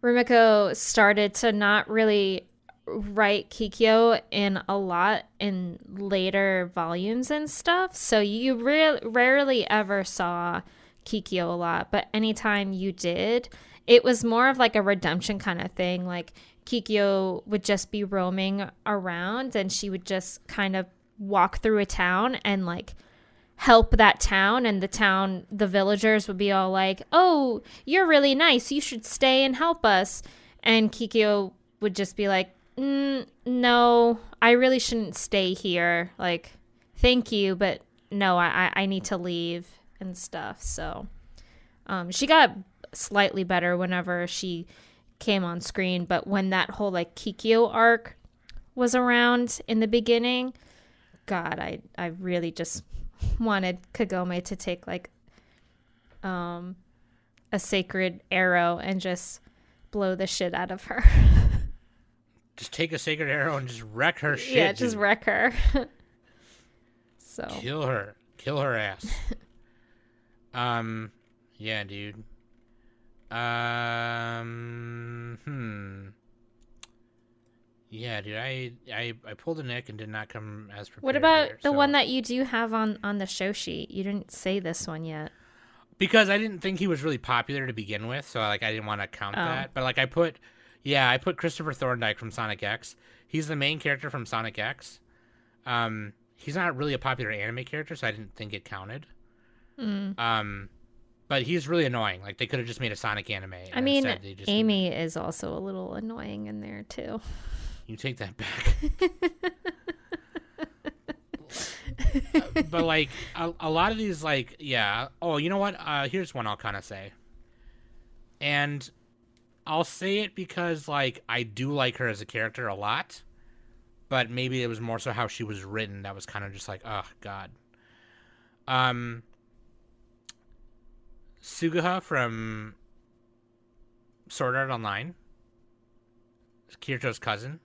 Rumiko started to not really write Kikyo in a lot in later volumes and stuff. So you rarely ever saw Kikyo a lot. But anytime you did, it was more of like a redemption kind of thing. Like Kikyo would just be roaming around and she would just kind of walk through a town and like help that town, and the villagers would be all like, oh, you're really nice, you should stay and help us. And Kikyo would just be like, no, I really shouldn't stay here, like, thank you, but no, I need to leave and stuff. So she got slightly better whenever she came on screen, but when that whole like Kikyo arc was around in the beginning, God, I really just wanted Kagome to take like a sacred arrow and just blow the shit out of her. just take a sacred arrow and just wreck her shit. Yeah, just dude. wreck her. So Kill her ass. Yeah, dude. Yeah, dude, I pulled a Nick and did not come as prepared. what about here, the so. one that you do have on the show sheet? You didn't say this one yet. Because I didn't think he was really popular to begin with, so like I didn't want to count that. But like I put Christopher Thorndike from Sonic X. He's the main character from Sonic X. He's not really a popular anime character, so I didn't think it counted. But he's really annoying. Like they could have just made a Sonic anime. I mean, they just Amy is also a little annoying in there too. You take that back. But like a lot of these, like, yeah. Oh, you know what? Here's one I'll kind of say, and I'll say it because like I do like her as a character a lot, but maybe it was more so how she was written that was kind of just like, oh god. Suguha from Sword Art Online, Kirito's cousin.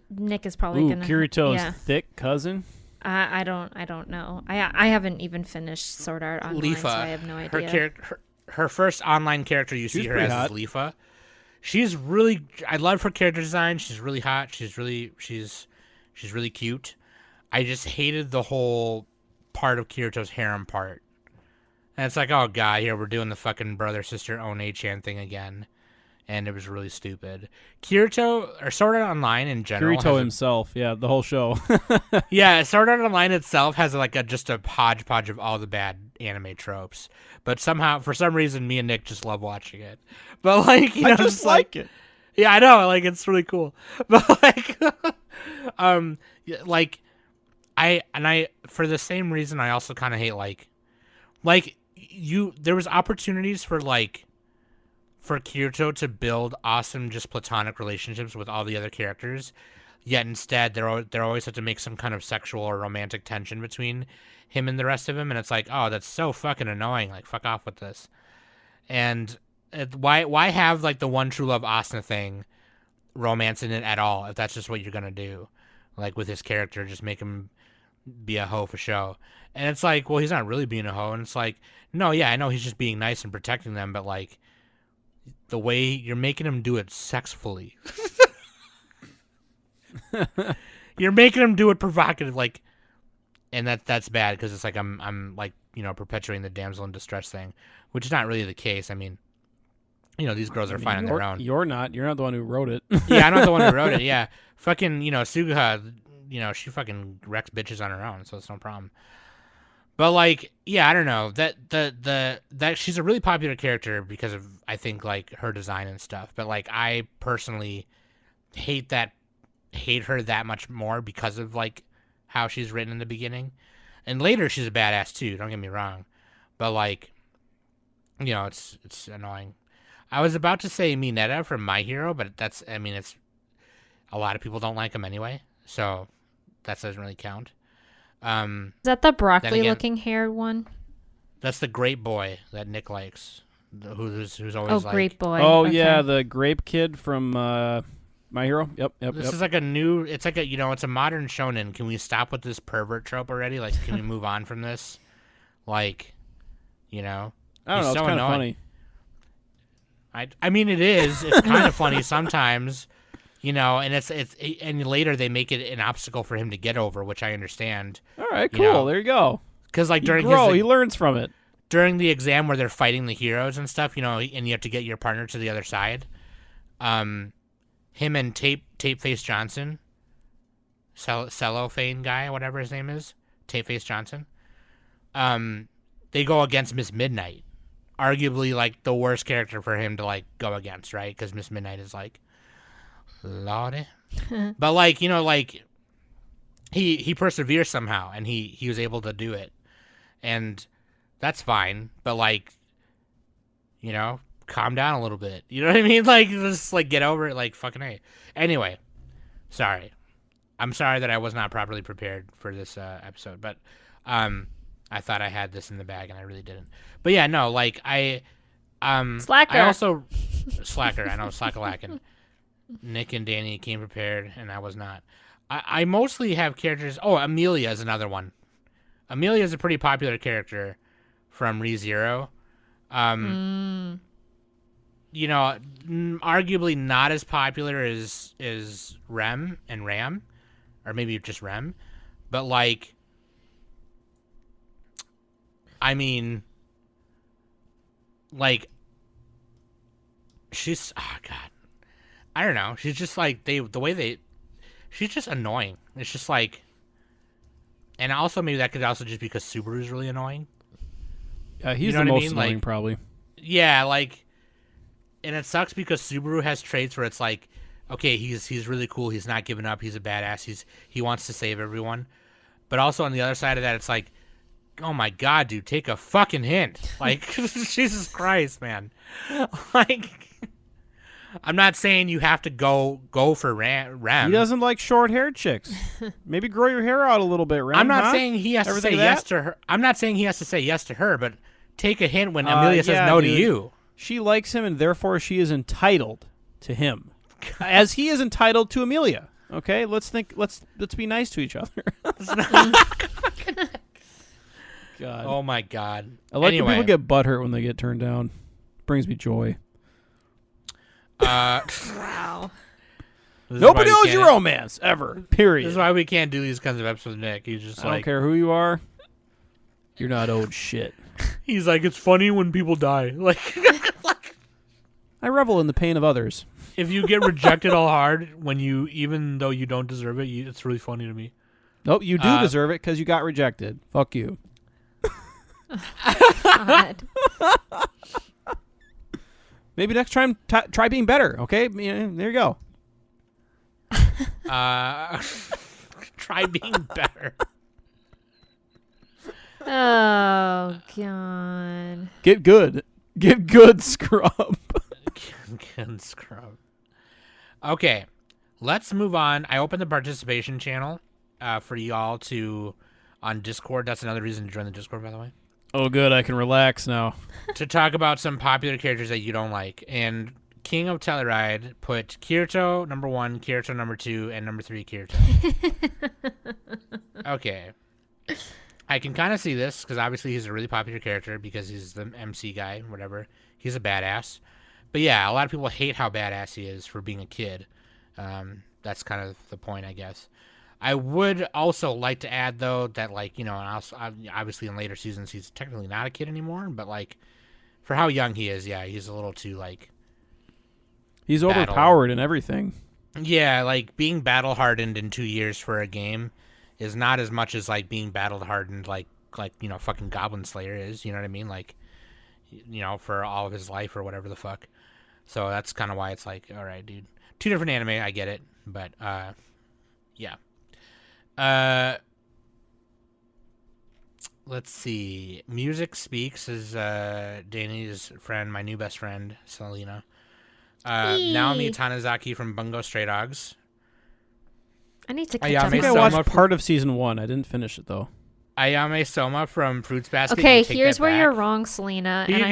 Nick is probably Ooh, gonna. Kirito's Yeah. thick cousin. I don't know. I haven't even finished Sword Art Online, so I have no idea. Her first online character you see She's her pretty as hot. is Leafa. She's really, I love her character design. She's really hot. She's really cute. I just hated the whole part of Kirito's harem part. And it's like, oh god, here we're doing the fucking brother sister One-chan thing again. And it was really stupid. Kirito, or Sword Art Online in general. Kirito himself, yeah, the whole show. Yeah, Sword Art Online itself has like just a hodgepodge of all the bad anime tropes. But somehow, for some reason, me and Nick just love watching it. But like, you know, I just like it. Yeah, I know, like it's really cool. But like, like I for the same reason, I also kind of hate like there was opportunities for Kirito to build awesome just platonic relationships with all the other characters, yet instead there always have to make some kind of sexual or romantic tension between him and the rest of him, and it's like, oh, that's so fucking annoying. Like, fuck off with this. And why have like the one true love Asuna thing romance in it at all if that's just what you're gonna do, like with his character, just make him be a hoe for show. And it's like, well, he's not really being a hoe, and it's like, no, yeah, I know he's just being nice and protecting them, but like the way you're making him do it sexfully. You're making him do it provocative, like, and that's bad because it's like I'm like, you know, perpetuating the damsel in distress thing, which is not really the case. I mean, you know, these girls are fine on their own. You're not the one who wrote it. Yeah, I'm not the one who wrote it. Yeah, fucking, you know, Suguha, you know, she fucking wrecks bitches on her own, so it's no problem. But like, yeah, I don't know, that she's a really popular character because of, I think, like her design and stuff. But like, I personally hate her that much more because of like how she's written in the beginning, and later she's a badass too. Don't get me wrong, but like, you know, it's annoying. I was about to say Mineta from My Hero, but it's a lot of people don't like him anyway, so that doesn't really count. Is that the broccoli-looking hair one? That's the grape boy that Nick likes, who's always like. Grape boy. Oh okay. yeah, the grape kid from My Hero. Yep. This is like a new. It's like a it's a modern shonen. Can we stop with this pervert trope already? Like, can we move on from this? Like, I don't know. he's It's so kind of annoying. funny. I mean, it is. It's kind of funny sometimes, and and later they make it an obstacle for him to get over, which I understand. All right, cool. There you go. Because like during he learns from it. During the exam where they're fighting the heroes and stuff, and you have to get your partner to the other side. Him and Tapeface Johnson, Cellophane guy, whatever his name is, Tapeface Johnson. They go against Miss Midnight, arguably like the worst character for him to like go against, right? Because Miss Midnight is like, Lordy. But like he perseveres somehow, and he was able to do it, and that's fine. But like, calm down a little bit. You know what I mean? Like, just like get over it. Like, fucking A. Anyway, sorry. I'm sorry that I was not properly prepared for this episode, but I thought I had this in the bag and I really didn't. But yeah, no, like Slacker. I also slacker. I know, slackalackin'. Nick and Danny came prepared, and I was not. I mostly have characters. Oh, Amelia is another one. Amelia is a pretty popular character from ReZero. Arguably not as popular as Rem and Ram, or maybe just Rem, but like, I mean, like, she's God, I don't know. She's just like she's just annoying. It's just like, and also maybe that could also just because Subaru's really annoying. He's the most annoying, probably. Yeah, like. And it sucks because Subaru has traits where it's like, okay, he's really cool. He's not giving up. He's a badass. He wants to save everyone. But also on the other side of that, it's like, oh my God, dude, take a fucking hint. Like, Jesus Christ, man. Like, I'm not saying you have to go for Rem. He doesn't like short-haired chicks. Maybe grow your hair out a little bit, Rem. I'm not saying he has to say yes to her. I'm not saying he has to say yes to her, but take a hint when Amelia says no to you. She likes him, and therefore she is entitled to him, as he is entitled to Amelia. Okay, let's be nice to each other. God. Oh my God. I like when people get butthurt when they get turned down. Brings me joy. Wow. Nobody owes you romance ever. Period. This is why we can't do these kinds of episodes, Nick. He's just I don't care who you are. You're not owed shit. He's like, it's funny when people die. Like, I revel in the pain of others. If you get rejected all hard even though you don't deserve it, it's really funny to me. Nope, you do deserve it because you got rejected. Fuck you. God. Maybe next time try being better. Okay, there you go. Try being better. Oh God. Get good. Get good, scrub. Get scrub. Okay, let's move on. I opened the participation channel for y'all on Discord. That's another reason to join the Discord, by the way. Oh, good. I can relax now. To talk about some popular characters that you don't like. And King of Telluride put Kirito number 1, Kirito number 2, and number 3 Kirito. Okay. I can kind of see this because obviously he's a really popular character because he's the MC guy, whatever. He's a badass. But yeah, a lot of people hate how badass he is for being a kid. That's kind of the point, I guess. I would also like to add, though, that, like, and also, obviously in later seasons he's technically not a kid anymore, but, like, for how young he is, yeah, he's a little too, like... He's overpowered in everything. Yeah, like, being battle-hardened in 2 years for a game is not as much as, like, being battle-hardened, like fucking Goblin Slayer is, you know what I mean? Like, for all of his life or whatever the fuck. So that's kind of why it's like, all right, dude. 2 different anime, I get it, but, yeah. Let's see. Music Speaks is Danny's friend, my new best friend, Selena. Naomi Tanizaki from Bungo Stray Dogs. I need to catch I up. think I watched part of season 1. I didn't finish it though. Ayame Soma from Fruits Basket. Okay, here's where you're wrong, Selena. And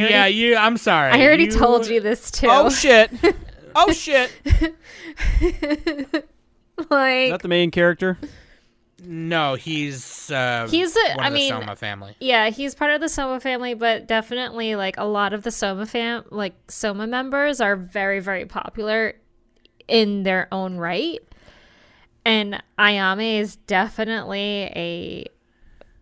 I'm sorry. I already told you this too. Oh shit! Oh shit! Is Like, that the main character? No, he's one of the Soma family. yeah, he's part of the Soma family, but definitely like a lot of the Soma members are very, very popular in their own right. And Ayame is definitely a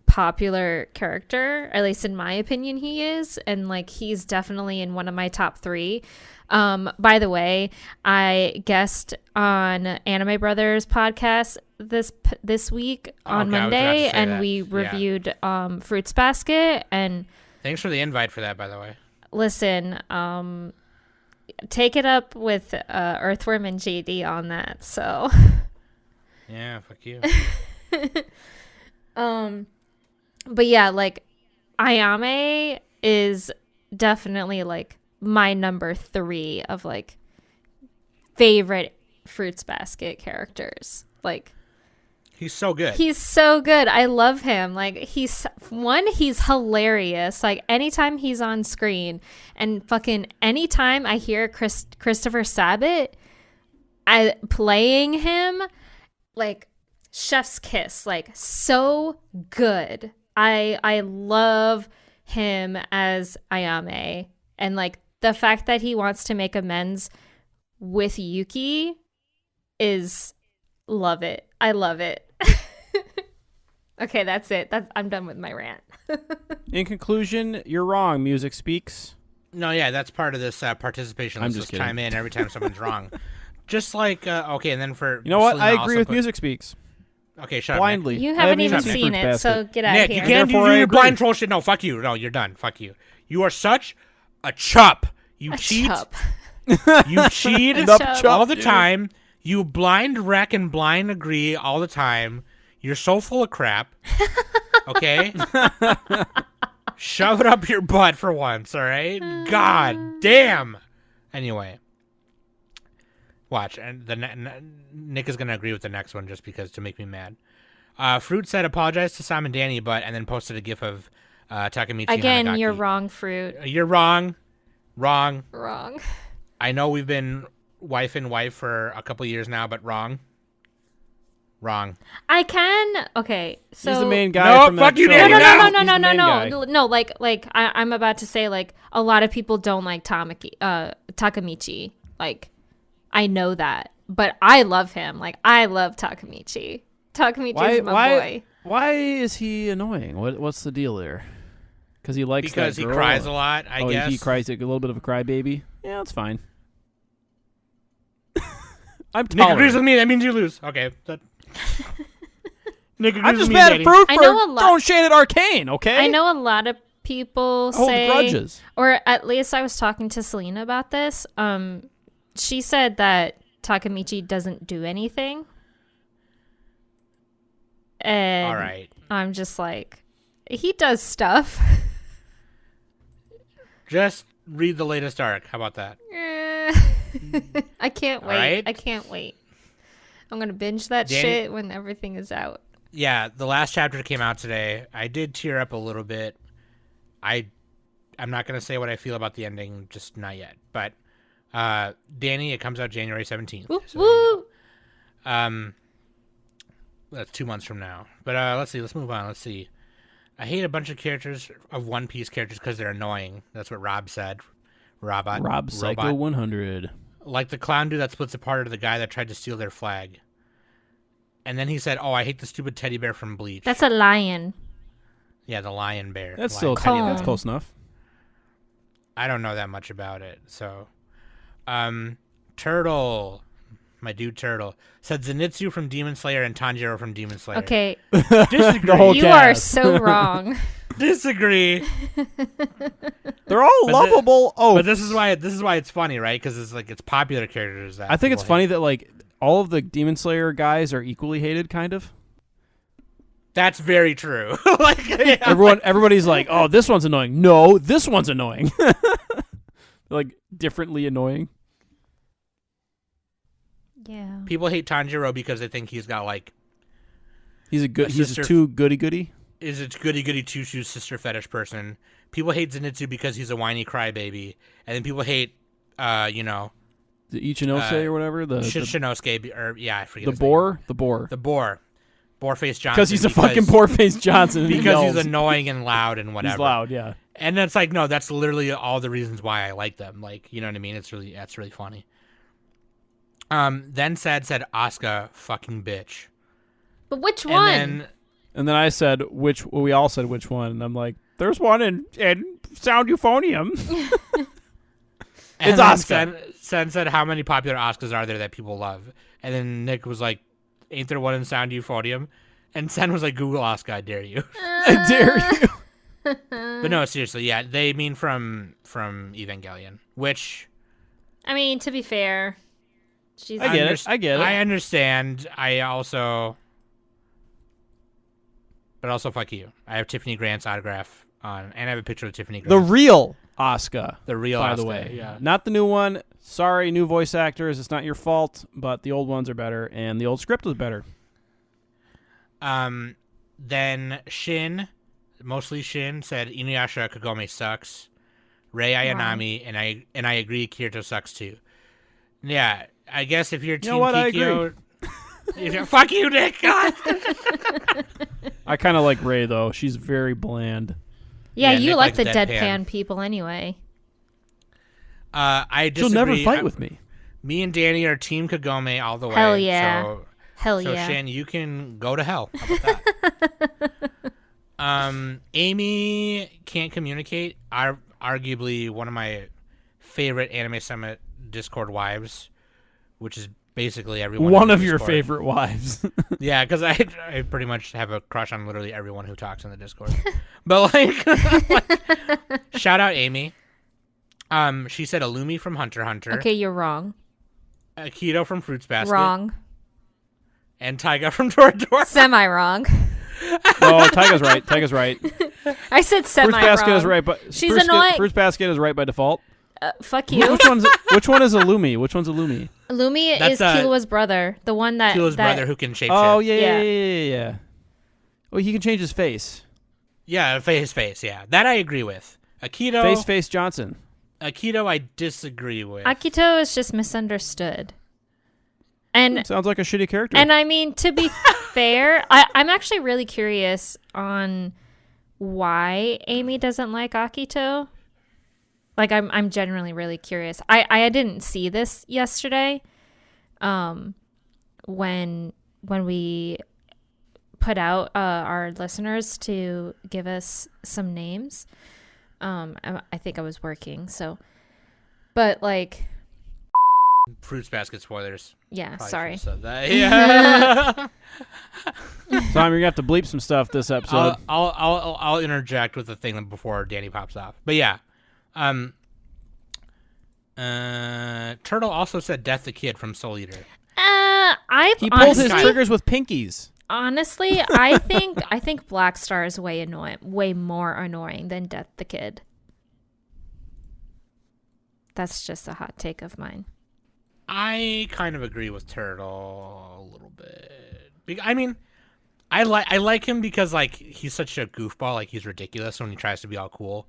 popular character, at least in my opinion he is, and like he's definitely in one of my top 3. By the way, I guest on Anime Brothers podcast this week on Monday, and we reviewed Fruits Basket. And thanks for the invite for that, by the way. listen, take it up with Earthworm and JD on that. So Yeah, fuck you. but yeah, like Ayame is definitely like my number 3 of like favorite Fruits Basket characters. Like, He's so good. he's so good. I love him. Like, he's hilarious. Like, anytime he's on screen, and fucking anytime I hear Christopher Sabat playing him, like, chef's kiss. Like, so good. I love him as Ayame, and like the fact that he wants to make amends with Yuki is love it. I love it. Okay, that's it. I'm done with my rant. In conclusion, you're wrong. Music speaks. No, yeah, that's part of this participation. I'm Let's just just chime in every time someone's wrong. Just like okay, and then for You know what? Selena I agree also with put- Music Speaks. Okay, shut Blindly. You I haven't even seen seen Fruits it, so Basket. get up, out Nick. of You here. can't do Therefore, I your agree. blind troll shit. No, fuck you. No, you're done. Fuck you. You are such a chump. You A cheat. chump. You cheat A chump. all the dude. time. You blind wreck and blind agree all the time. You're so full of crap. Okay? Shove it up your butt for once, all right? God damn. Anyway. Watch. And Nick is going to agree with the next one just because to make me mad. Fruit said apologize to Sam and Danny, and then posted a gif of Takemichi Again, Hanagaki. you're wrong, Fruit. You're wrong. Wrong. Wrong. I know we've been wife and wife for a couple years now, but wrong. Wrong. I can. Okay, so He's the main guy No, from fuck that you, show. Danny, no, now. no, He's no, the no, no, main guy. no, no. Like I'm about to say, like a lot of people don't like Takemichi. Like, I know that, but I love him. Like, I love Takemichi. Takemichi's my boy. Why is he annoying? What's the deal there? Because he likes Because that he girl? cries a lot, I guess. He cries like a little bit of a crybaby. Yeah, that's fine. I'm Nick agrees tolerant. with me. That means you lose. Okay. Nick agrees I'm with just me, mad Danny. at Fruit I for know a lot- throwing shade at Arcane, okay? I know a lot of people Hold say, grudges. or at least I was talking to Selena about this. She said that Takemichi doesn't do anything. And All right. I'm just like, he does stuff. Just read the latest arc. How about that? I can't wait. Alright. I can't wait. I'm gonna binge that Danny- shit when everything is out. Yeah, the last chapter came out today. I did tear up a little bit. I'm not going to say what I feel about the ending, just not yet. But Danny, it comes out January 17th. Woo, so there you woo. go. That's 2 months from now. But let's see. Let's move on. Let's see. I hate a bunch of characters, of One Piece characters, because they're annoying. That's what Rob said. Rob Psycho Robot. 100. Like the clown dude that splits apart, or the guy that tried to steal their flag. And then he said, "Oh, I hate the stupid teddy bear from Bleach." That's a lion. Yeah, the lion bear. That's Lion still teddy bear. that's close enough. I don't know that much about it. So, Turtle, my dude Turtle, said Zenitsu from Demon Slayer and Tanjiro from Demon Slayer. Okay, Disagree. The whole you are cast. so wrong. Disagree. They're all But lovable. But this is why it's funny, right? Because it's popular characters that I think it's people funny hate. that like all of the Demon Slayer guys are equally hated, kind of. That's very true. Like yeah, Everybody's like, "Oh, this one's annoying." No, this one's annoying. Like differently annoying. Yeah. people hate Tanjiro because they think he's got like He's a sister- too goody. is a goody goody two shoes sister fetish person. People hate Zenitsu because he's a whiny crybaby, and then people hate the Ichinose or whatever. The Shinosuke, or yeah, I forget. The his boar. name. The boar. Boarface Johnson. Because he's a fucking Boarface Johnson. Because he's annoying and loud and whatever. He's loud, yeah. And it's like, no, that's literally all the reasons why I like them. Like, you know what I mean? That's really funny. Then said Asuka fucking bitch. But which one? And then I said we all said which one, and I'm like, there's one in Sound Euphonium. It's Asuka. Sen said, how many popular Asukas are there that people love? And then Nick was like, ain't there one in Sound Euphonium? And Sen was like, Google Asuka, I dare you. I dare you. But no, seriously, yeah, they mean from Evangelion, which... I mean, to be fair... I get it. I understand. But also, fuck you. I have Tiffany Grant's autograph on, and I have a picture of Tiffany Grant. The real Asuka. The real by Asuka, the way. Yeah. Not the new one. Sorry, new voice actors. It's not your fault, but the old ones are better, and the old script was better. Then Shin, mostly Shin, said Inuyasha Kagome sucks. Rei Ayanami, and I agree Kirito sucks too. Yeah, I guess if you're Team Kikyo... Fuck you, Nick! God! I kind of like Rei, though. She's very bland. Yeah, you Nick like the deadpan deadpan people anyway. I disagree. She'll never fight with me. Me and Danny are Team Kagome all the way. Hell yeah. So Shin, you can go to hell. How about that? Amy can't communicate. Arguably one of my favorite Anime Summit Discord wives, which is basically everyone. One of your favorite wives. Yeah, because I pretty much have a crush on literally everyone who talks in the Discord. But shout out Amy. She said Illumi from Hunter x Hunter. Okay, you're wrong. Akito from Fruits Basket. Wrong. And Taiga from Toradora. Semi-wrong. No, Taiga's right. I said semi-wrong. Fruits Basket is right, but she's annoying. Fruits Basket is right by default. Fuck you. Which one is Illumi? Which one's Illumi? Illumi is Killua's brother, the one that Killua's brother who can shapeshift. Oh yeah. Well, he can change his face. Yeah, his face. Yeah, that I agree with. Akito. Face Johnson. Akito, I disagree with. Akito is just misunderstood. And sounds like a shitty character. And I mean, to be fair, I'm actually really curious on why Amy doesn't like Akito. Like, I'm genuinely really curious. I didn't see this yesterday, when we put out our listeners to give us some names. I think I was working, so, but like, Fruits Basket spoilers. Yeah, Probably sorry. said that. Yeah. Tom, you're gonna have to bleep some stuff this episode. I'll interject with the thing before Danny pops off. But yeah. Turtle also said Death the Kid from Soul Eater. He pulled his triggers with pinkies. Honestly, I think Black Star is way more annoying than Death the Kid. That's just a hot take of mine. I kind of agree with Turtle a little bit. I mean, I like him because like he's such a goofball, like he's ridiculous when he tries to be all cool.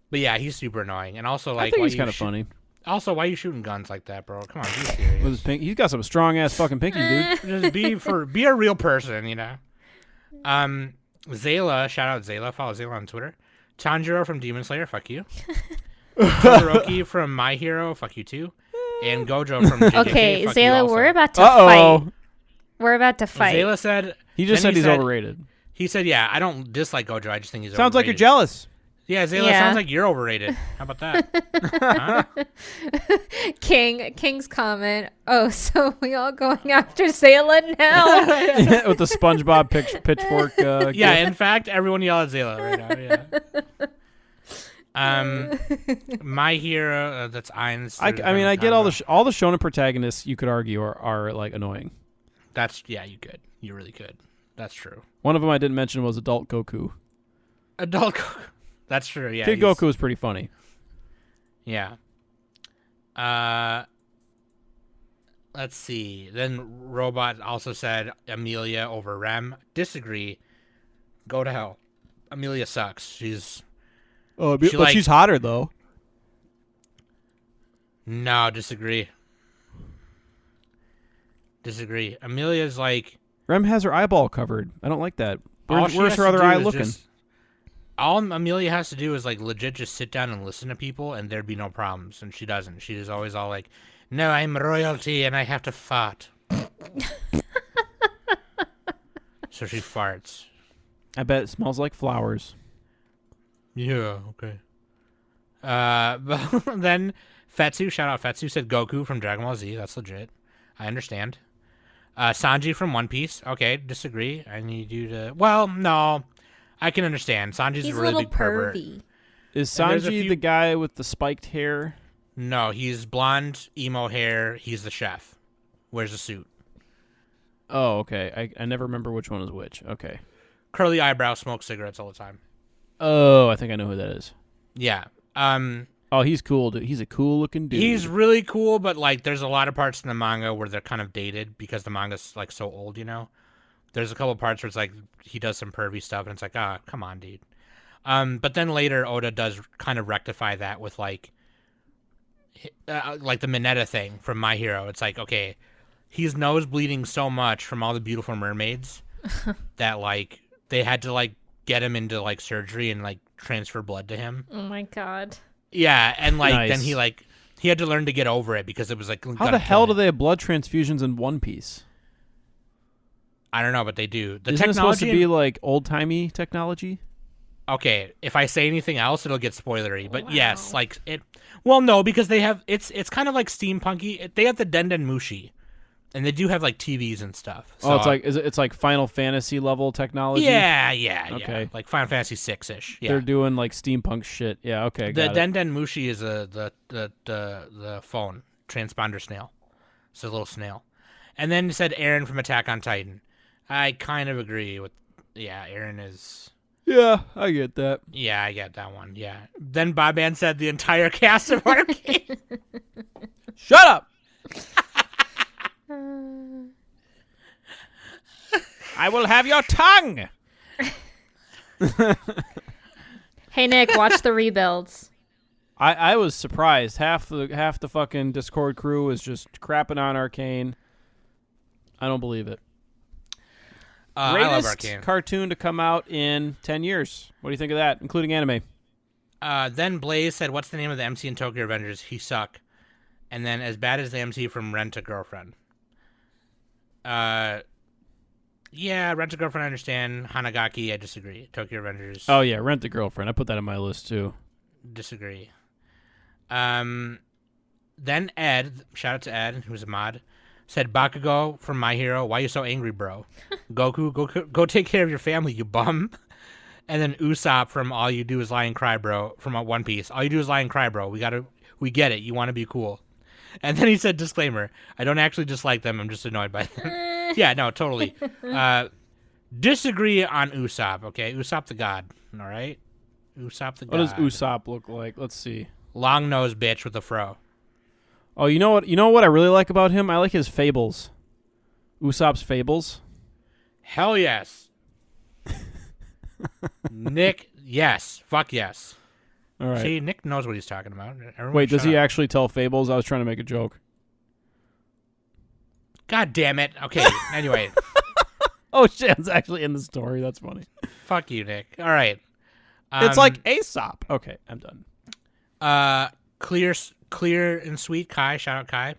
But yeah, he's super annoying, and also like I think he's kind of funny. Also, why are you shooting guns like that, bro? Come on, be serious. With his pink, he's got some strong ass fucking pinkies, dude. Just be a real person, you know. Zayla, shout out Zayla. Follow Zayla on Twitter. Tanjiro from Demon Slayer, fuck you. Todoroki from My Hero, fuck you too. And Gojo from JJK, Okay, fuck Zayla, you also. we're about to fight. We're about to fight. Zayla said he said he's overrated. He said, "Yeah, I don't dislike Gojo. I just think he's sounds overrated." like you're jealous. Yeah, Zayla, sounds like you're overrated. How about that? Huh? King's comment. Oh, so we all going after Zayla now? Yeah, with the SpongeBob pitchfork. Yeah, in fact, everyone yell at Zayla right now. Yeah. My Hero. That's Ainz. I mean, I get all the shonen protagonists. You could argue are like annoying. You could. You really could. That's true. One of them I didn't mention was Adult Goku. Adult Goku. That's true, yeah. Kid Goku was pretty funny. Yeah. Let's see. Then Robot also said Amelia over Rem. Disagree. Go to hell. Amelia sucks. She's... she's hotter, though. No, disagree. Disagree. Amelia's like... Rem has her eyeball covered. I don't like that. Where's has her to other do eye is looking? All Amelia has to do is like legit just sit down and listen to people, and there'd be no problems. And she doesn't. She is always all like, "No, I'm royalty, and I have to fart." So she farts. I bet it smells like flowers. Yeah. Okay. But then Fetsu, shout out Fetsu, said Goku from Dragon Ball Z. That's legit. I understand. Sanji from One Piece. Okay, disagree. I need you to. Well, no. I can understand. Sanji's He's a really little big pervert. pervy. Is Sanji the guy with the spiked hair? No, he's blonde, emo hair. He's the chef. Wears a suit. Oh, okay. I never remember which one is which. Okay. Curly eyebrows, smokes cigarettes all the time. Oh, I think I know who that is. Yeah. Oh, he's cool, dude. He's a cool-looking dude. He's really cool, but like, there's a lot of parts in the manga where they're kind of dated because the manga's like so old, you know. There's a couple parts where it's like he does some pervy stuff, and it's like, come on, dude. But then later Oda does kind of rectify that with like the Mineta thing from My Hero. It's like, okay, he's nose bleeding so much from all the beautiful mermaids that like they had to like get him into like surgery and like transfer blood to him. Oh my god. Yeah, and like Nice. then he had to learn to get over it because it was like, How the hell do they have blood transfusions in One Piece? I don't know, but they do. The Isn't it supposed to technology be like old-timey technology? Okay, if I say anything else, it'll get spoilery. But Wow. yes, like it. Well, no, because they have it's kind of like steampunky. They have the Denden Mushi, and they do have like TVs and stuff. So, Oh, it's like it's like Final Fantasy level technology. yeah. Okay. Like Final Fantasy 6-ish. Yeah. They're doing like steampunk shit. Yeah, okay. The Got it. Denden Mushi is the phone transponder snail. It's a little snail. And then it said Aaron from Attack on Titan. I kind of agree with. Yeah, Aaron is. Yeah, I get that. Yeah, I get that one. Yeah. Then Boban said the entire cast of Arcane. Shut up! I will have your tongue! Hey Nick, watch the rebuilds. I was surprised. Half the fucking Discord crew was just crapping on Arcane. I don't believe it. I love Greatest Arcane. cartoon to come out in 10 years. What do you think of that, including anime? Then Blaze said, "What's the name of the MC in Tokyo Revengers? He suck." And then as bad as the MC from Rent a Girlfriend. Yeah, Rent a Girlfriend I understand. Hanagaki I disagree. Tokyo Revengers Oh yeah, Rent a Girlfriend. I put that on my list too. disagree. Then Ed, shout out to Ed, who's a mod, said Bakugo from My Hero. Why you so angry, bro? Goku, go take care of your family, you bum. And then Usopp from All You Do Is Lie and Cry, bro, from One Piece. All you do is lie and cry, bro. We get it. You want to be cool. And then he said, disclaimer, I don't actually dislike them. I'm just annoyed by them. Yeah, no, totally. Disagree on Usopp, okay? Usopp the god, all right? Usopp the god. What does Usopp look like? Let's see. Long nose bitch with a fro. Oh, you know what? You know what I really like about him? I like his fables. Usopp's fables. Hell yes. Nick, yes. Fuck yes. All right. See, Nick knows what he's talking about. Everyone Wait, does shut he up. actually tell fables? I was trying to make a joke. God damn it. Okay, anyway. Oh shit, it's actually in the story. That's funny. Fuck you, Nick. All right. It's like Aesop. Okay, I'm done. Clear and sweet Kai, shout out Kai,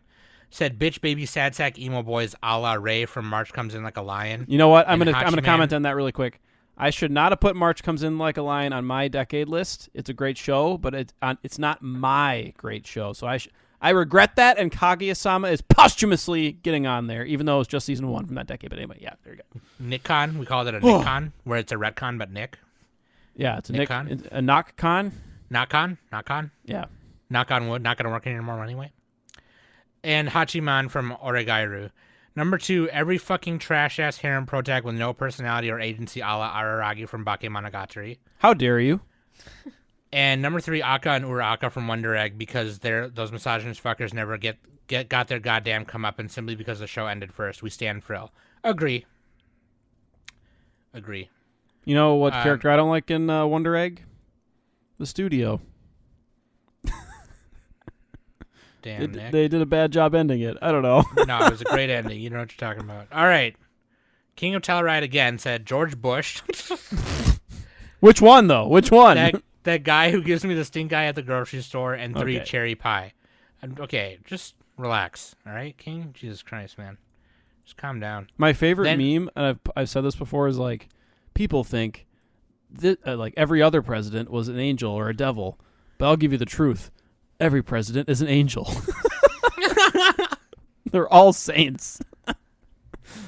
said bitch baby sad sack emo boys a la Ray from March Comes In Like a Lion. You know what? I'm And gonna Hachiman. comment on that really quick. I should not have put March Comes In Like a Lion on my decade list. It's a great show, but it's not my great show. So I regret that, and Kaguya-sama is posthumously getting on there, even though it's just season 1 from that decade. But anyway, yeah, there you go. NickCon, we called it a NickCon, where it's a retcon but Nick. Yeah, it's a Nick-con? Nick, a knock con. Not con. Yeah. Knock on wood, not going to work anymore anyway. And Hachiman from Oregairu. Number 2, every fucking trash-ass harem protag with no personality or agency a la Araragi from Bakemonogatari. How dare you? And number 3, Akka and Uraka from Wonder Egg, because those misogynist fuckers never got their goddamn comeuppance simply because the show ended first. We stand Frill. Agree. You know what character I don't like in Wonder Egg? The studio. Damn, Nick. They did a bad job ending it. I don't know. No, it was a great ending. You know what you're talking about. All right. King of Telluride again said George Bush. Which one, though? Which one? That guy who gives me the stink eye at the grocery store and 3 Okay. cherry pie. Okay, just relax. All right, King? Jesus Christ, man. Just calm down. My favorite meme, and I've said this before, is like, people think that like every other president was an angel or a devil, but I'll give you the truth. Every president is an angel. They're all saints.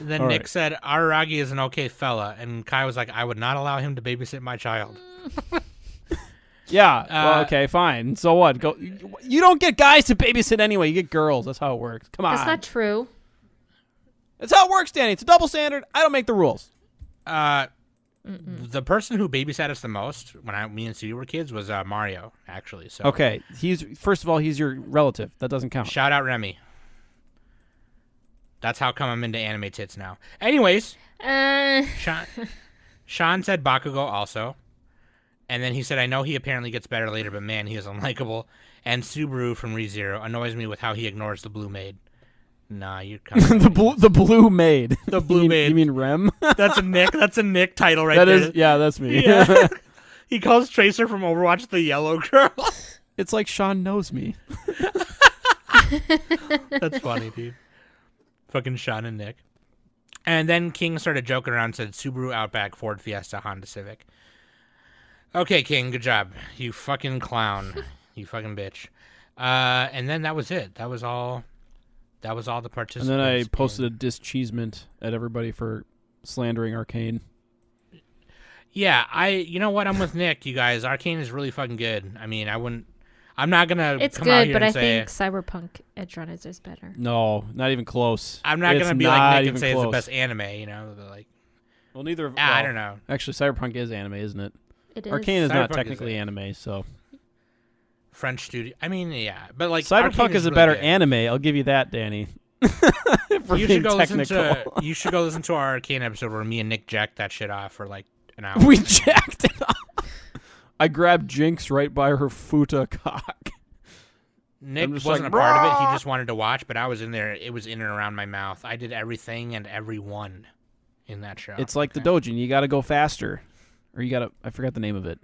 Then All Nick right. said, Araragi is an okay fella. And Kai was like, I would not allow him to babysit my child. Yeah. Well, okay, fine. So what? Go. You don't get guys to babysit anyway. You get girls. That's how it works. Come on. That's not true. That's how it works, Danny. It's a double standard. I don't make the rules. The person who babysat us the most when me and Sudie were kids was Mario, actually. So Okay. First of all, he's your relative. That doesn't count. shout out Remy. That's how come I'm into anime tits now. Anyways, Sean said Bakugo also. And then he said, I know he apparently gets better later, but man, he is unlikable. And Subaru from ReZero annoys me with how he ignores the blue maid. Nah, you're kind of the blue maid. The blue maid. You mean Rem? That's a Nick title right That there. is. Yeah, that's me. Yeah. He calls Tracer from Overwatch the yellow girl. It's like Sean knows me. That's funny, dude. Fucking Sean and Nick. And then King started joking around and said Subaru Outback, Ford Fiesta, Honda Civic. Okay, King, good job. You fucking clown. You fucking bitch. And then that was it. That was all the participants. And then I posted a discheesement at everybody for slandering Arcane. Yeah, you know what? I'm with Nick, you guys. Arcane is really fucking good. I mean, I'm not gonna It's come out good, here but and I say think Cyberpunk Edge Runners is better. No, not even close. I'm not It's gonna be not like Nick and even say close. it's the best anime, you know? Like, Well, neither of I don't know. Actually, Cyberpunk is anime, isn't it? It is. Arcane is Cyberpunk not is technically anime, so French studio. I mean, yeah, but like Cyberpunk Arcane is a really better good. anime. I'll give you that, Danny. For You being should go technical. You should go listen to our Arcane episode where me and Nick jacked that shit off for like an hour. We jacked it off. I grabbed Jinx right by her futa cock. Nick I'm just wasn't like, a part of it. He "Brah!" just wanted to watch, but I was in there. It was in and around my mouth. I did everything and everyone in that show. It's like the Dojin. You got to go faster, or you got to. I forgot the name of it.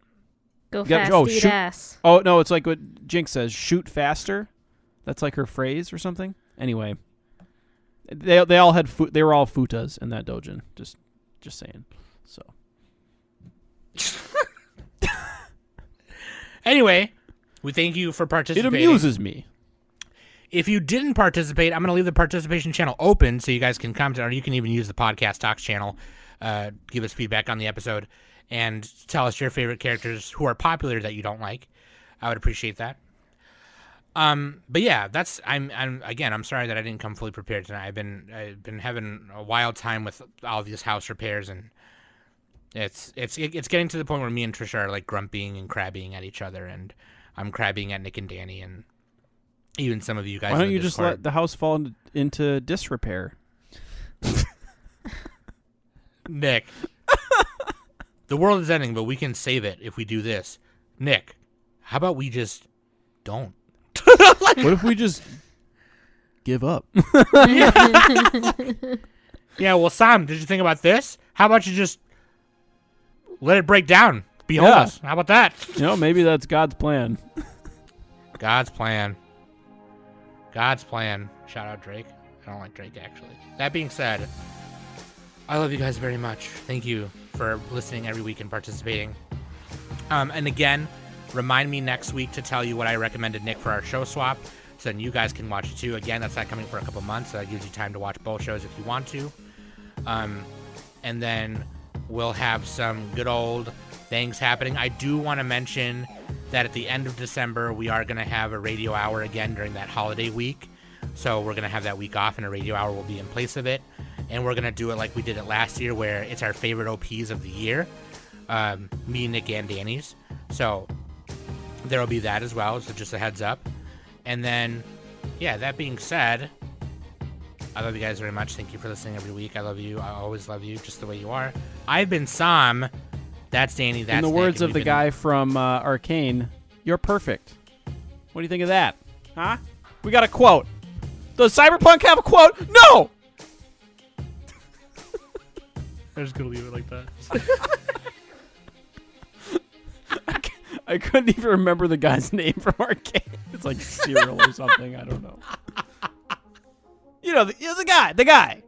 Go You got- fast, oh, eat shoot. ass. Oh no, it's like what Jinx says. Shoot faster. That's like her phrase or something. Anyway, they all had they were all futas in that Dojin. Just saying. So Anyway, we thank you for it participating. amuses me. If you didn't participate, I'm going to leave the participation channel open so you guys can comment, or you can even use the podcast talks channel. Give us feedback on the episode and tell us your favorite characters who are popular that you don't like. I would appreciate that. But yeah, I'm sorry that I didn't come fully prepared tonight. I've been having a wild time with all these house repairs, and it's getting to the point where me and Trisha are like grumping and crabbying at each other, and I'm crabbying at Nick and Danny, and even some of you guys. Why don't in you the just Discord. let the house fall into disrepair? Nick? The world is ending, but we can save it if we do this. Nick, how about we just don't? What if we just give up? Yeah, well, Sam, did you think about this? How about you just let it break down? Be Yeah. homeless. How about that? Maybe that's God's plan. God's plan. God's plan. Shout out Drake. I don't like Drake, actually. That being said, I love you guys very much. Thank you for listening every week and participating. And again, remind me next week to tell you what I recommended Nick for our show swap, so then you guys can watch it too. Again, that's not coming for a couple months, so that gives you time to watch both shows if you want to. And then we'll have some good old things happening. I do want to mention that at the end of December, we are going to have a radio hour again during that holiday week. So we're going to have that week off, and a radio hour will be in place of it. And we're going to do it like we did it last year, where it's our favorite OPs of the year. Me, Nick, and Danny's. So there will be that as well, so just a heads up. And then, yeah, that being said, I love you guys very much. Thank you for listening every week. I love you. I always love you just the way you are. I've been Sam. That's Danny. That's In the Nick, words and of the we've been- guy from Arcane, you're perfect. What do you think of that? Huh? We got a quote. Does Cyberpunk have a quote? No! I'm just gonna leave it like that. I couldn't even remember the guy's name from Arcade. It's like Cyril or something. I don't know. You know, the guy.